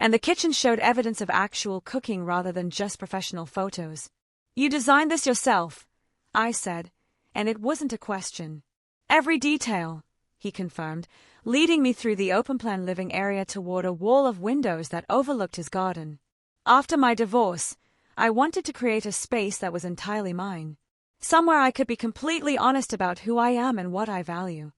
and the kitchen showed evidence of actual cooking rather than just professional photos. You designed this yourself, I said, and it wasn't a question. Every detail, he confirmed, leading me through the open-plan living area toward a wall of windows that overlooked his garden. After my divorce, I wanted to create a space that was entirely mine, somewhere I could be completely honest about who I am and what I value.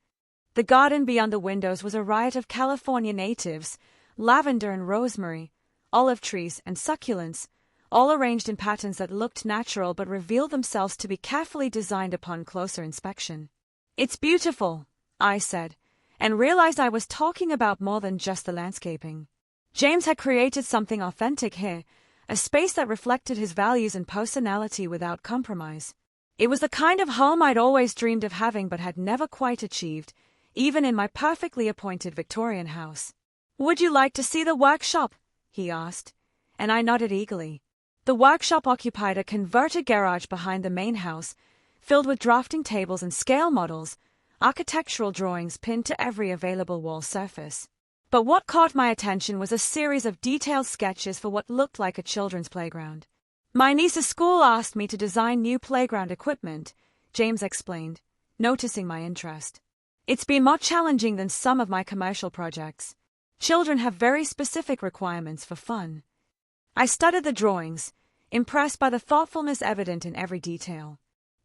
The garden beyond the windows was a riot of California natives, lavender and rosemary, olive trees and succulents, all arranged in patterns that looked natural but revealed themselves to be carefully designed upon closer inspection. It's beautiful, I said, and realized I was talking about more than just the landscaping. James had created something authentic here, a space that reflected his values and personality without compromise. It was the kind of home I'd always dreamed of having but had never quite achieved, even in my perfectly appointed Victorian house. Would you like to see the workshop? He asked, and I nodded eagerly. The workshop occupied a converted garage behind the main house, filled with drafting tables and scale models, architectural drawings pinned to every available wall surface. But what caught my attention was a series of detailed sketches for what looked like a children's playground. My niece's school asked me to design new playground equipment, James explained, noticing my interest. It's been more challenging than some of my commercial projects. Children have very specific requirements for fun. I studied the drawings, impressed by the thoughtfulness evident in every detail.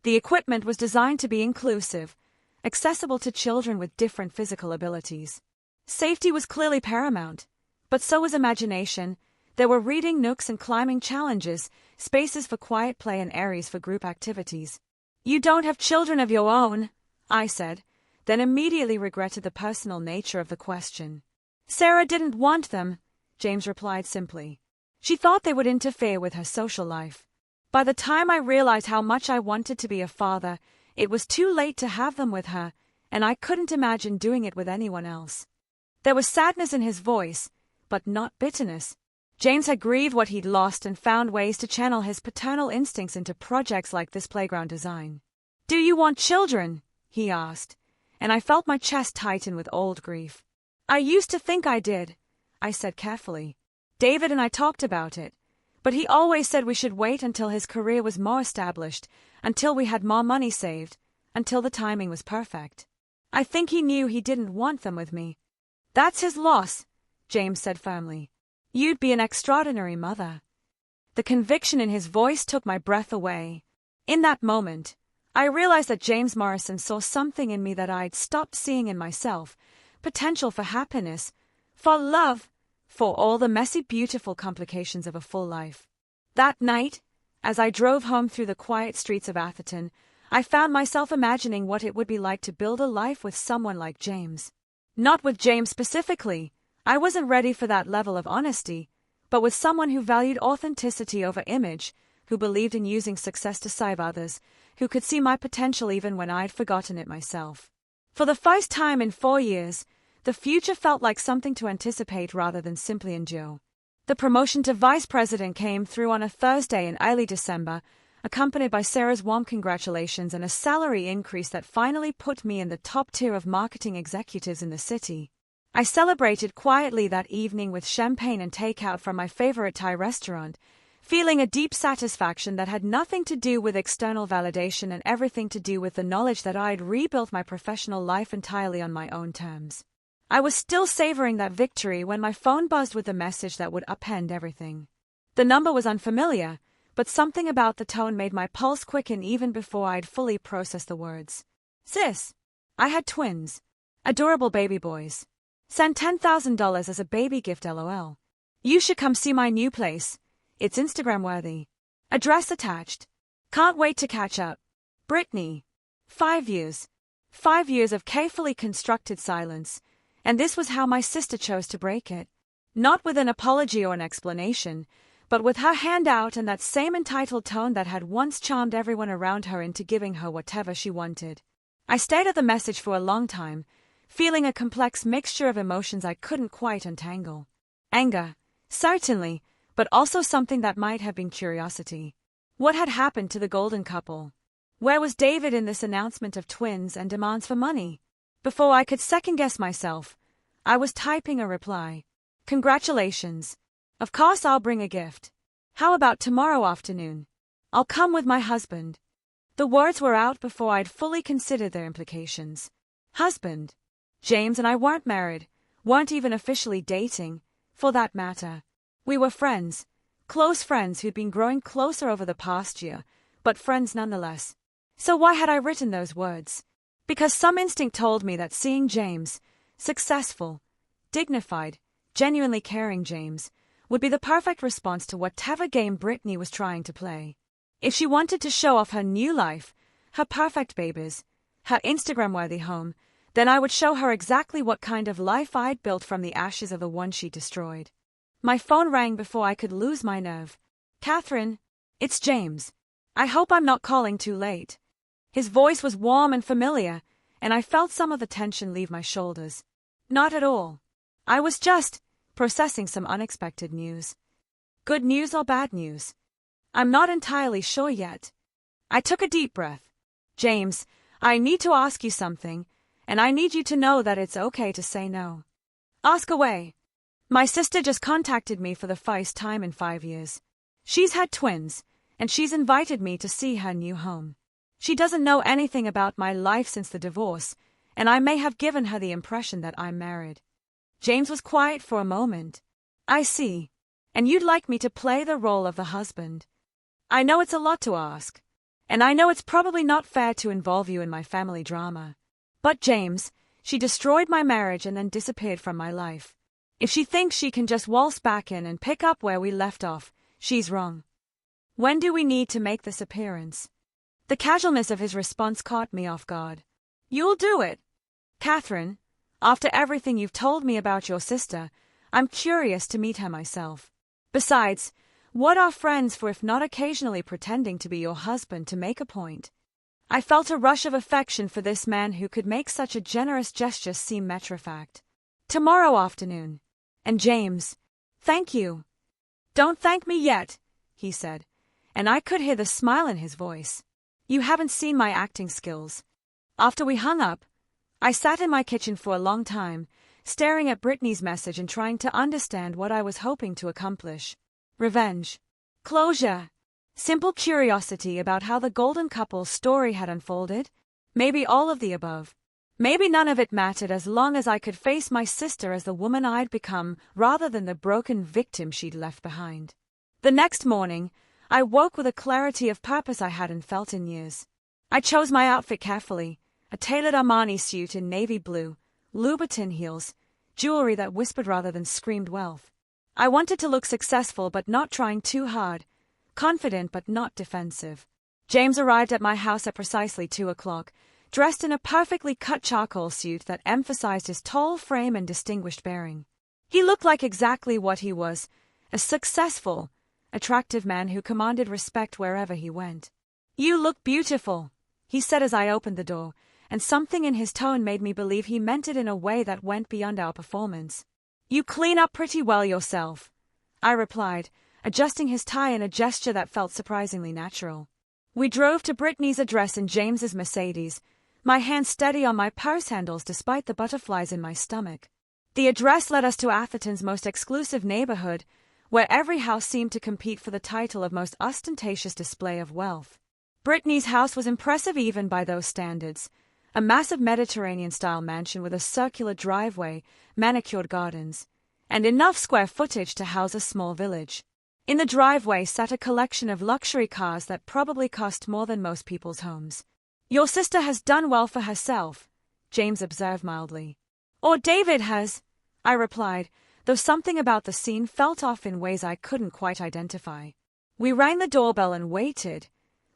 The equipment was designed to be inclusive, accessible to children with different physical abilities. Safety was clearly paramount, but so was imagination. There were reading nooks and climbing challenges, spaces for quiet play and areas for group activities. "You don't have children of your own," I said, then immediately regretted the personal nature of the question. "Sarah didn't want them," James replied simply. "She thought they would interfere with her social life." By the time I realized how much I wanted to be a father, it was too late to have them with her, and I couldn't imagine doing it with anyone else. There was sadness in his voice, but not bitterness. James had grieved what he'd lost and found ways to channel his paternal instincts into projects like this playground design. "Do you want children?" he asked, and I felt my chest tighten with old grief. "I used to think I did," I said carefully. "David and I talked about it, but he always said we should wait until his career was more established, until we had more money saved, until the timing was perfect. I think he knew he didn't want them with me." "That's his loss," James said firmly. "You'd be an extraordinary mother." The conviction in his voice took my breath away. In that moment, I realized that James Morrison saw something in me that I'd stopped seeing in myself: potential for happiness, for love, for all the messy, beautiful complications of a full life. That night, as I drove home through the quiet streets of Atherton, I found myself imagining what it would be like to build a life with someone like James. Not with James specifically. I wasn't ready for that level of honesty, but with someone who valued authenticity over image, who believed in using success to save others, who could see my potential even when I'd forgotten it myself. For the first time in 4 years, the future felt like something to anticipate rather than simply endure. The promotion to vice president came through on a Thursday in early December, accompanied by Sarah's warm congratulations and a salary increase that finally put me in the top tier of marketing executives in the city. I celebrated quietly that evening with champagne and takeout from my favorite Thai restaurant, feeling a deep satisfaction that had nothing to do with external validation and everything to do with the knowledge that I'd rebuilt my professional life entirely on my own terms. I was still savoring that victory when my phone buzzed with the message that would upend everything. The number was unfamiliar, but something about the tone made my pulse quicken even before I'd fully processed the words. "Sis, I had twins. Adorable baby boys. Send $10,000 as a baby gift LOL. You should come see my new place. It's Instagram worthy. Address attached. Can't wait to catch up. Brittany." 5 years. 5 years of carefully constructed silence, and this was how my sister chose to break it. Not with an apology or an explanation, but with her hand out and that same entitled tone that had once charmed everyone around her into giving her whatever she wanted. I stared at the message for a long time, feeling a complex mixture of emotions I couldn't quite untangle. Anger, certainly, but also something that might have been curiosity. What had happened to the golden couple? Where was David in this announcement of twins and demands for money? Before I could second-guess myself, I was typing a reply. "Congratulations. Of course I'll bring a gift. How about tomorrow afternoon? I'll come with my husband." The words were out before I'd fully considered their implications. Husband. James and I weren't married, weren't even officially dating, for that matter. We were friends, close friends who'd been growing closer over the past year, but friends nonetheless. So why had I written those words? Because some instinct told me that seeing James, successful, dignified, genuinely caring James, would be the perfect response to whatever game Brittany was trying to play. If she wanted to show off her new life, her perfect babies, her Instagram-worthy home, then I would show her exactly what kind of life I'd built from the ashes of the one she destroyed. My phone rang before I could lose my nerve. "Catherine, it's James. I hope I'm not calling too late." His voice was warm and familiar, and I felt some of the tension leave my shoulders. "Not at all. I was just processing some unexpected news." "Good news or bad news?" "I'm not entirely sure yet." I took a deep breath. "James, I need to ask you something, and I need you to know that it's okay to say no." "Ask away." "My sister just contacted me for the first time in 5 years. She's had twins, and she's invited me to see her new home. She doesn't know anything about my life since the divorce, and I may have given her the impression that I'm married. James was quiet for a moment. I see. And you'd like me to play the role of the husband? I know it's a lot to ask. And I know it's probably not fair to involve you in my family drama. But James, she destroyed my marriage and then disappeared from my life. If she thinks she can just waltz back in and pick up where we left off, she's wrong. When do we need to make this appearance? The casualness of his response caught me off guard. You'll do it. Catherine, after everything you've told me about your sister, I'm curious to meet her myself. Besides, what are friends for if not occasionally pretending to be your husband to make a point? I felt a rush of affection for this man who could make such a generous gesture seem matter-of-fact. Tomorrow afternoon. And James, thank you. Don't thank me yet, he said, and I could hear the smile in his voice. You haven't seen my acting skills. After we hung up, I sat in my kitchen for a long time, staring at Brittany's message and trying to understand what I was hoping to accomplish. Revenge. Closure. Simple curiosity about how the golden couple's story had unfolded. Maybe all of the above. Maybe none of it mattered as long as I could face my sister as the woman I'd become rather than the broken victim she'd left behind. The next morning, I woke with a clarity of purpose I hadn't felt in years. I chose my outfit carefully, a tailored Armani suit in navy blue, Louboutin heels, jewelry that whispered rather than screamed wealth. I wanted to look successful but not trying too hard, confident but not defensive. James arrived at my house at precisely 2 o'clock, dressed in a perfectly cut charcoal suit that emphasized his tall frame and distinguished bearing. He looked like exactly what he was, a successful, attractive man who commanded respect wherever he went. You look beautiful, he said as I opened the door, and something in his tone made me believe he meant it in a way that went beyond our performance. You clean up pretty well yourself, I replied, adjusting his tie in a gesture that felt surprisingly natural. We drove to Brittany's address in James's Mercedes, my hand steady on my purse handles despite the butterflies in my stomach. The address led us to Atherton's most exclusive neighborhood, where every house seemed to compete for the title of most ostentatious display of wealth. Brittany's house was impressive even by those standards, a massive Mediterranean-style mansion with a circular driveway, manicured gardens, and enough square footage to house a small village. In the driveway sat a collection of luxury cars that probably cost more than most people's homes. Your sister has done well for herself, James observed mildly. Or David has, I replied, though something about the scene felt off in ways I couldn't quite identify. We rang the doorbell and waited,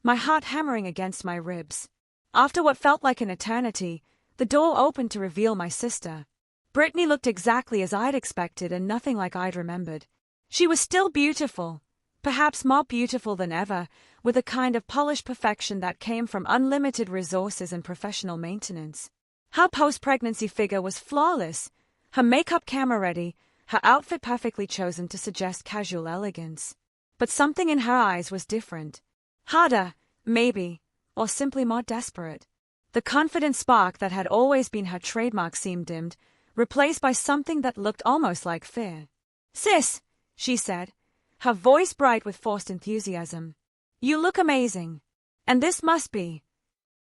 my heart hammering against my ribs. After what felt like an eternity, the door opened to reveal my sister. Brittany looked exactly as I'd expected and nothing like I'd remembered. She was still beautiful, perhaps more beautiful than ever, with a kind of polished perfection that came from unlimited resources and professional maintenance. Her post-pregnancy figure was flawless, her makeup camera-ready, her outfit perfectly chosen to suggest casual elegance. But something in her eyes was different. Harder, maybe, or simply more desperate. The confident spark that had always been her trademark seemed dimmed, replaced by something that looked almost like fear. "Sis," she said, her voice bright with forced enthusiasm. "You look amazing. And this must be."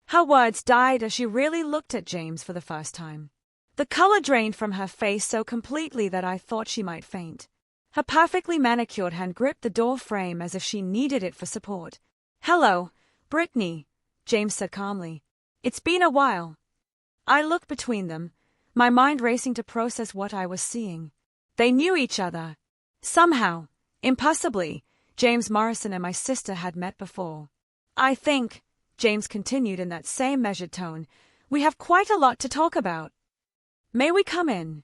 Her words died as she really looked at James for the first time. The color drained from her face so completely that I thought she might faint. Her perfectly manicured hand gripped the door frame as if she needed it for support. "Hello, Brittany," James said calmly. "It's been a while." I looked between them, my mind racing to process what I was seeing. They knew each other. Somehow, impossibly, James Morrison and my sister had met before. "I think," James continued in that same measured tone, "we have quite a lot to talk about." "May we come in?"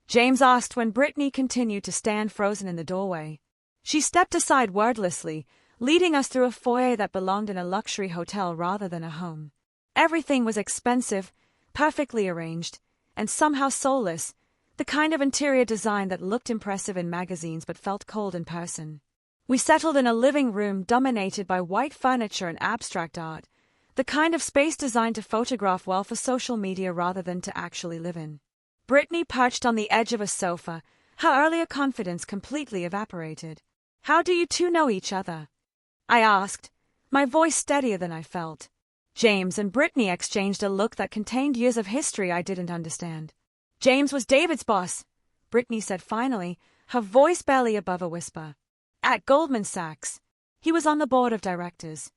James asked when Brittany continued to stand frozen in the doorway. She stepped aside wordlessly, leading us through a foyer that belonged in a luxury hotel rather than a home. Everything was expensive, perfectly arranged, and somehow soulless, the kind of interior design that looked impressive in magazines but felt cold in person. We settled in a living room dominated by white furniture and abstract art, the kind of space designed to photograph well for social media rather than to actually live in. Brittany perched on the edge of a sofa, her earlier confidence completely evaporated. "How do you two know each other?" I asked, my voice steadier than I felt. James and Brittany exchanged a look that contained years of history I didn't understand. James was David's boss, Brittany said finally, her voice barely above a whisper. At Goldman Sachs. He was on the board of directors.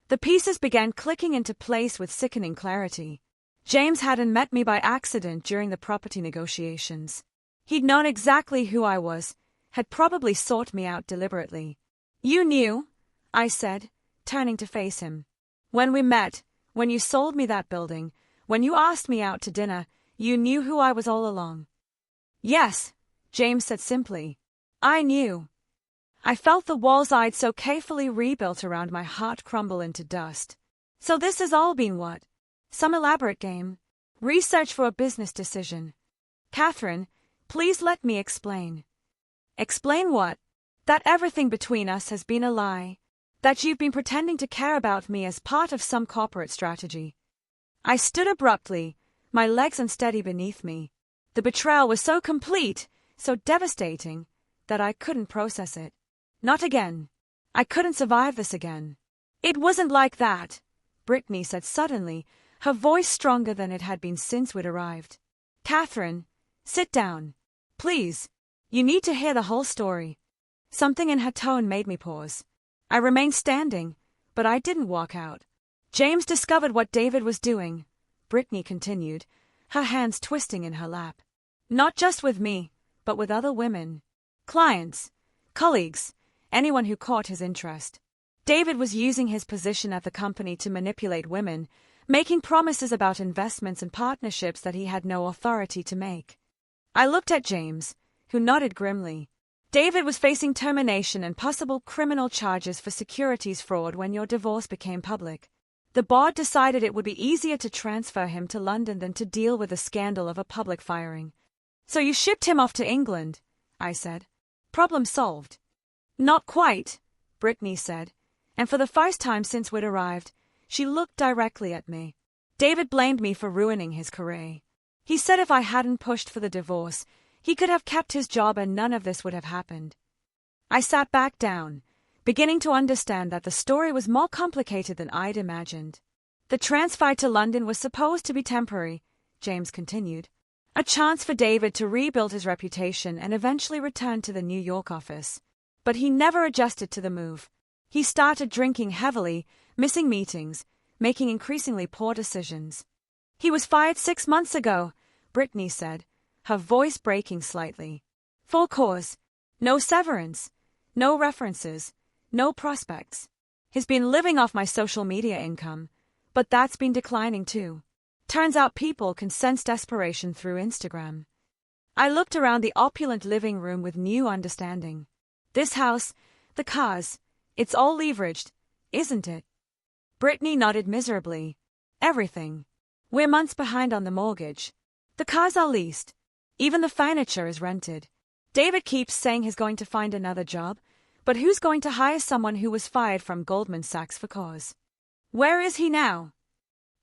The pieces began clicking into place with sickening clarity. James hadn't met me by accident during the property negotiations. He'd known exactly who I was, had probably sought me out deliberately. You knew, I said, turning to face him. When we met, when you sold me that building, when you asked me out to dinner, you knew who I was all along. Yes, James said simply. I knew. I felt the walls I'd so carefully rebuilt around my heart crumble into dust. So this has all been what? Some elaborate game? Research for a business decision? Catherine, please let me explain. Explain what? That everything between us has been a lie. That you've been pretending to care about me as part of some corporate strategy. I stood abruptly, my legs unsteady beneath me. The betrayal was so complete, so devastating, that I couldn't process it. Not again. I couldn't survive this again. It wasn't like that, Brittany said suddenly, her voice stronger than it had been since we'd arrived. Catherine, sit down. Please. You need to hear the whole story. Something in her tone made me pause. I remained standing, but I didn't walk out. James discovered what David was doing, Brittany continued, her hands twisting in her lap. Not just with me, but with other women. Clients, colleagues, anyone who caught his interest. David was using his position at the company to manipulate women, making promises about investments and partnerships that he had no authority to make. I looked at James, who nodded grimly. David was facing termination and possible criminal charges for securities fraud when your divorce became public. The board decided it would be easier to transfer him to London than to deal with the scandal of a public firing. So you shipped him off to England, I said. Problem solved. Not quite, Brittany said, and for the first time since we'd arrived, she looked directly at me. David blamed me for ruining his career. He said if I hadn't pushed for the divorce, he could have kept his job and none of this would have happened. I sat back down, beginning to understand that the story was more complicated than I'd imagined. The transfer to London was supposed to be temporary, James continued. A chance for David to rebuild his reputation and eventually return to the New York office. But he never adjusted to the move. He started drinking heavily, missing meetings, making increasingly poor decisions. He was fired 6 months ago, Brittany said, her voice breaking slightly. Full cause. No severance. No references. No prospects. He's been living off my social media income, but that's been declining too. Turns out people can sense desperation through Instagram. I looked around the opulent living room with new understanding. This house, the cars, it's all leveraged, isn't it? Brittany nodded miserably. Everything. We're months behind on the mortgage. The cars are leased. Even the furniture is rented. David keeps saying he's going to find another job, but who's going to hire someone who was fired from Goldman Sachs for cause? Where is he now?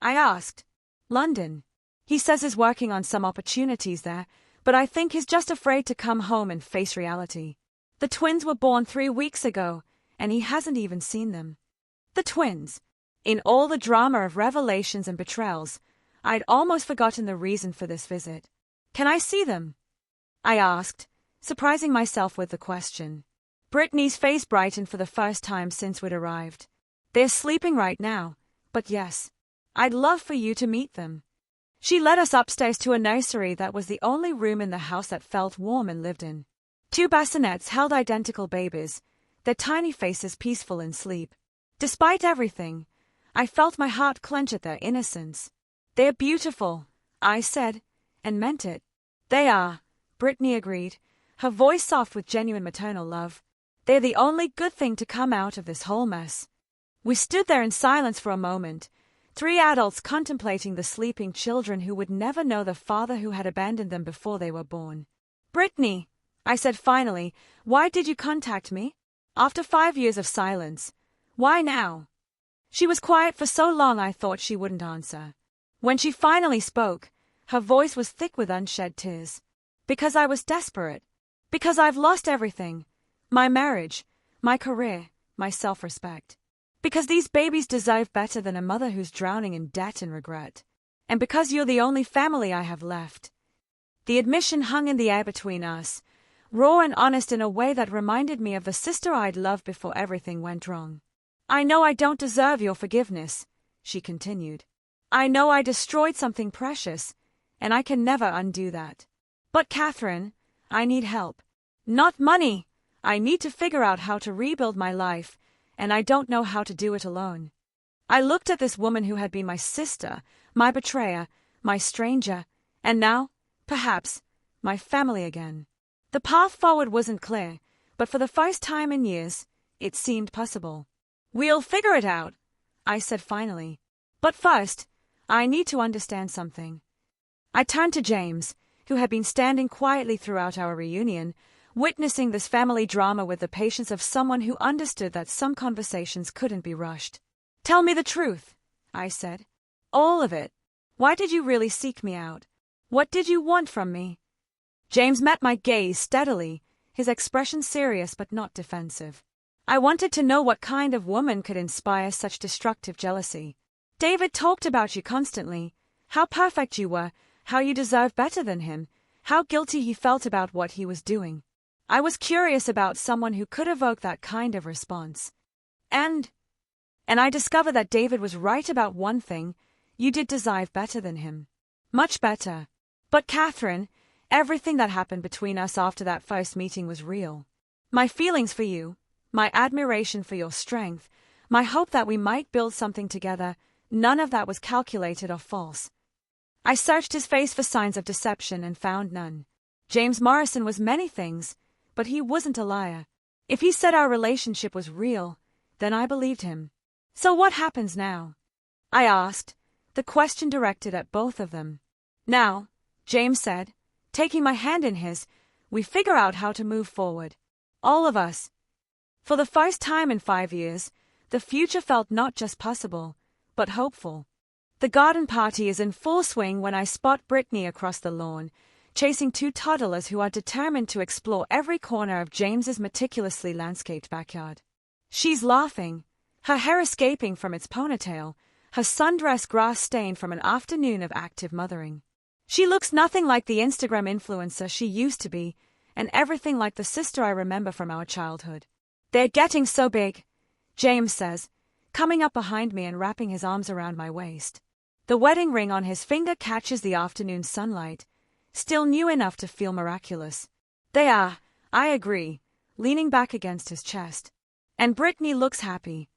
I asked. London. He says he's working on some opportunities there, but I think he's just afraid to come home and face reality. The twins were born 3 weeks ago, and he hasn't even seen them. The twins. In all the drama of revelations and betrayals, I'd almost forgotten the reason for this visit. Can I see them? I asked, surprising myself with the question. Brittany's face brightened for the first time since we'd arrived. They're sleeping right now, but yes, I'd love for you to meet them. She led us upstairs to a nursery that was the only room in the house that felt warm and lived in. 2 bassinets held identical babies, their tiny faces peaceful in sleep. Despite everything, I felt my heart clench at their innocence. They're beautiful, I said, and meant it. They are, Brittany agreed, her voice soft with genuine maternal love. They're the only good thing to come out of this whole mess. We stood there in silence for a moment, 3 adults contemplating the sleeping children who would never know the father who had abandoned them before they were born. Brittany, I said finally, why did you contact me? After 5 years of silence. Why now? She was quiet for so long I thought she wouldn't answer. When she finally spoke, her voice was thick with unshed tears. Because I was desperate. Because I've lost everything. My marriage, my career, my self-respect. Because these babies deserve better than a mother who's drowning in debt and regret. And because you're the only family I have left. The admission hung in the air between us, raw and honest in a way that reminded me of the sister I'd loved before everything went wrong. I know I don't deserve your forgiveness, she continued. I know I destroyed something precious, and I can never undo that. But Catherine, I need help. Not money. I need to figure out how to rebuild my life, and I don't know how to do it alone. I looked at this woman who had been my sister, my betrayer, my stranger, and now, perhaps, my family again. The path forward wasn't clear, but for the first time in years, it seemed possible. We'll figure it out, I said finally. But first, I need to understand something. I turned to James, who had been standing quietly throughout our reunion, witnessing this family drama with the patience of someone who understood that some conversations couldn't be rushed. Tell me the truth, I said. All of it. Why did you really seek me out? What did you want from me? James met my gaze steadily, his expression serious but not defensive. I wanted to know what kind of woman could inspire such destructive jealousy. David talked about you constantly, how perfect you were, how you deserved better than him, how guilty he felt about what he was doing. I was curious about someone who could evoke that kind of response. And I discovered that David was right about one thing: you did deserve better than him. Much better. But Catherine, everything that happened between us after that first meeting was real. My feelings for you, my admiration for your strength, my hope that we might build something together, none of that was calculated or false. I searched his face for signs of deception and found none. James Morrison was many things, but he wasn't a liar. If he said our relationship was real, then I believed him. So what happens now? I asked, the question directed at both of them. Now, James said, taking my hand in his, we figure out how to move forward. All of us. For the first time in 5 years, the future felt not just possible, but hopeful. The garden party is in full swing when I spot Brittany across the lawn, chasing 2 toddlers who are determined to explore every corner of James's meticulously landscaped backyard. She's laughing, her hair escaping from its ponytail, her sundress grass-stained from an afternoon of active mothering. She looks nothing like the Instagram influencer she used to be, and everything like the sister I remember from our childhood. They're getting so big, James says, coming up behind me and wrapping his arms around my waist. The wedding ring on his finger catches the afternoon sunlight, still new enough to feel miraculous. They are, I agree, leaning back against his chest. And Brittany looks happy.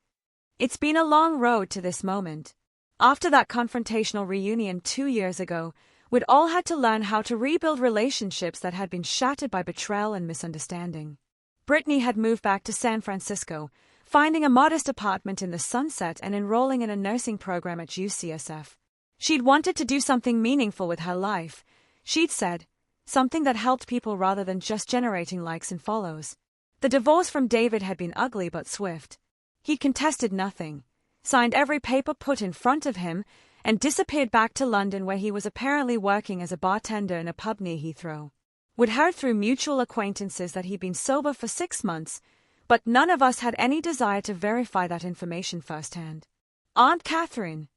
It's been a long road to this moment. After that confrontational reunion 2 years ago, we'd all had to learn how to rebuild relationships that had been shattered by betrayal and misunderstanding. Brittany had moved back to San Francisco, finding a modest apartment in the Sunset and enrolling in a nursing program at UCSF. She'd wanted to do something meaningful with her life, she'd said, something that helped people rather than just generating likes and follows. The divorce from David had been ugly but swift. He'd contested nothing, signed every paper put in front of him, and disappeared back to London where he was apparently working as a bartender in a pub near Heathrow. We'd heard through mutual acquaintances that he'd been sober for 6 months, but none of us had any desire to verify that information firsthand. Aunt Catherine,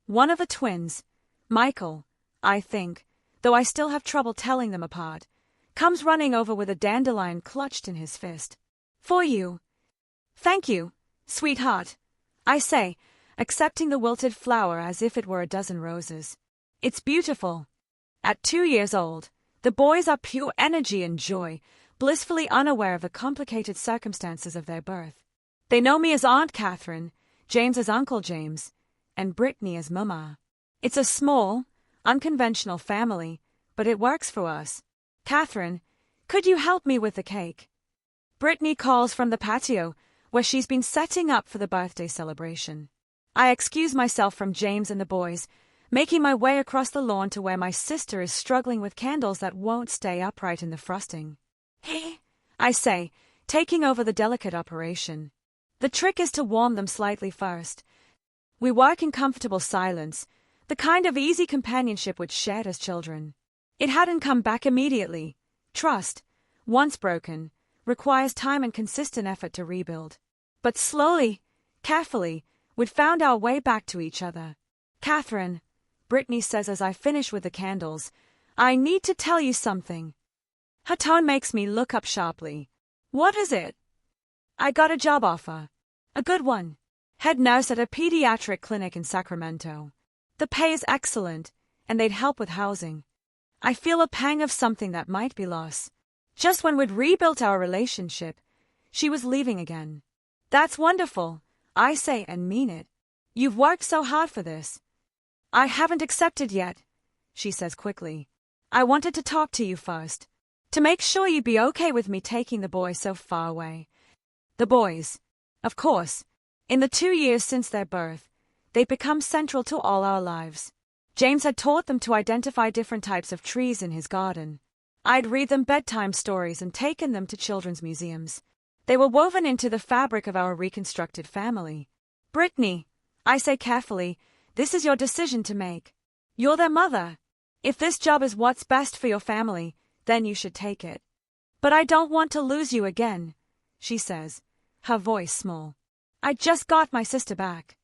one of the twins, Michael, I think, though I still have trouble telling them apart, comes running over with a dandelion clutched in his fist. For you. Thank you, sweetheart, I say, accepting the wilted flower as if it were a dozen roses. It's beautiful. At 2 years old, the boys are pure energy and joy, blissfully unaware of the complicated circumstances of their birth. They know me as Aunt Catherine, James as Uncle James, and Brittany as Mama. It's a small, unconventional family, but it works for us. Catherine, could you help me with the cake? Brittany calls from the patio, where she's been setting up for the birthday celebration. I excuse myself from James and the boys, making my way across the lawn to where my sister is struggling with candles that won't stay upright in the frosting. Hey, I say, taking over the delicate operation. The trick is to warm them slightly first. We work in comfortable silence, the kind of easy companionship we'd shared as children. It hadn't come back immediately. Trust, once broken, requires time and consistent effort to rebuild. But slowly, Carefully, we'd found our way back to each other. Catherine, Brittany says as I finish with the candles, I need to tell you something. Her tone makes me look up sharply. What is it? I got a job offer. A good one. Head nurse at a pediatric clinic in Sacramento. The pay is excellent, and they'd help with housing. I feel a pang of something that might be lost. Just when we'd rebuilt our relationship, she was leaving again. That's wonderful, I say and mean it. You've worked so hard for this. I haven't accepted yet, she says quickly. I wanted to talk to you first, to make sure you'd be okay with me taking the boys so far away. The boys. Of course. In the 2 years since their birth, they'd become central to all our lives. James had taught them to identify different types of trees in his garden. I'd read them bedtime stories and taken them to children's museums. They were woven into the fabric of our reconstructed family. Brittany, I say carefully, this is your decision to make. You're their mother. If this job is what's best for your family, then you should take it. But I don't want to lose you again, she says, her voice small. I just got my sister back.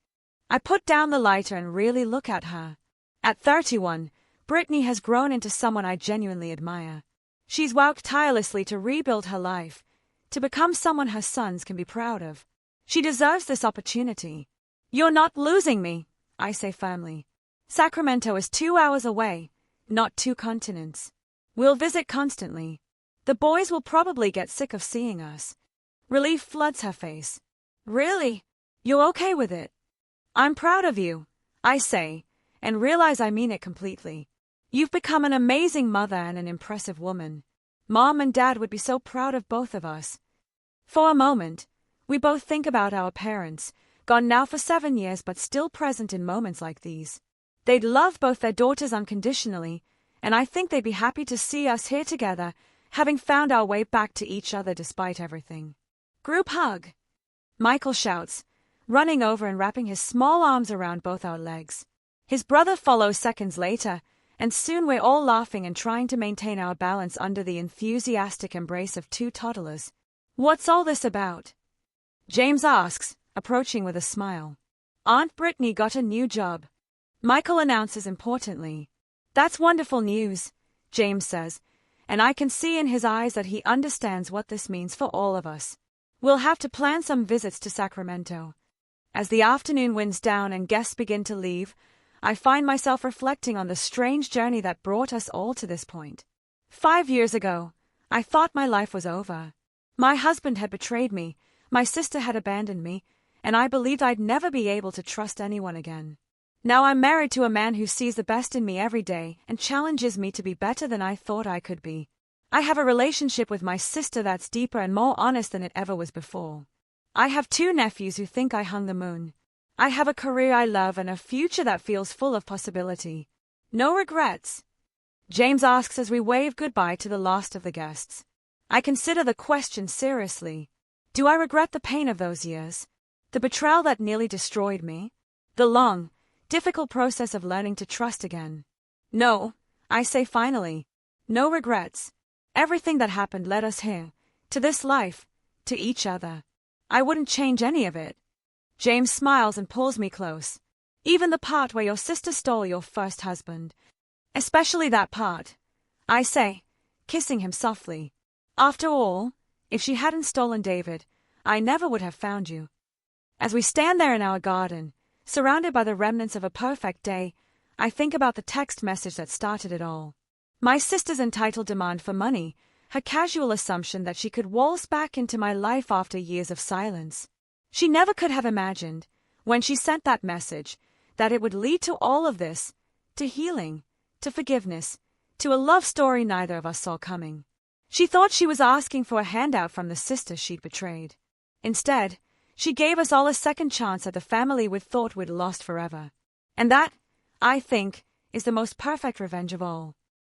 I put down the lighter and really look at her. At 31, Brittany has grown into someone I genuinely admire. She's worked tirelessly to rebuild her life, to become someone her sons can be proud of. She deserves this opportunity. You're not losing me, I say firmly. Sacramento is 2 hours away, not 2 continents. We'll visit constantly. The boys will probably get sick of seeing us. Relief floods her face. Really? You're okay with it? I'm proud of you, I say, and realize I mean it completely. You've become an amazing mother and an impressive woman. Mom and Dad would be so proud of both of us. For a moment, we both think about our parents, gone now for 7 years but still present in moments like these. They'd love both their daughters unconditionally, and I think they'd be happy to see us here together, having found our way back to each other despite everything. Group hug! Michael shouts, running over and wrapping his small arms around both our legs. His brother follows seconds later, and soon we're all laughing and trying to maintain our balance under the enthusiastic embrace of 2 toddlers. What's all this about? James asks, approaching with a smile. Aunt Brittany got a new job. Michael announces importantly. That's wonderful news, James says, and I can see in his eyes that he understands what this means for all of us. We'll have to plan some visits to Sacramento. As the afternoon winds down and guests begin to leave, I find myself reflecting on the strange journey that brought us all to this point. 5 years ago, I thought my life was over. My husband had betrayed me, my sister had abandoned me, and I believed I'd never be able to trust anyone again. Now I'm married to a man who sees the best in me every day and challenges me to be better than I thought I could be. I have a relationship with my sister that's deeper and more honest than it ever was before. I have 2 nephews who think I hung the moon. I have a career I love and a future that feels full of possibility. No regrets. James asks as we wave goodbye to the last of the guests. I consider the question seriously. Do I regret the pain of those years? The betrayal that nearly destroyed me? The long, difficult process of learning to trust again? No, I say finally. No regrets. Everything that happened led us here, to this life, to each other. I wouldn't change any of it. James smiles and pulls me close. Even the part where your sister stole your first husband. Especially that part, I say, kissing him softly. After all, if she hadn't stolen David, I never would have found you. As we stand there in our garden, surrounded by the remnants of a perfect day, I think about the text message that started it all. My sister's entitled demand for money, her casual assumption that she could waltz back into my life after years of silence. She never could have imagined, when she sent that message, that it would lead to all of this, to healing, to forgiveness, to a love story neither of us saw coming. She thought she was asking for a handout from the sister she'd betrayed. Instead, she gave us all a second chance at the family we'd thought we'd lost forever. And that, I think, is the most perfect revenge of all.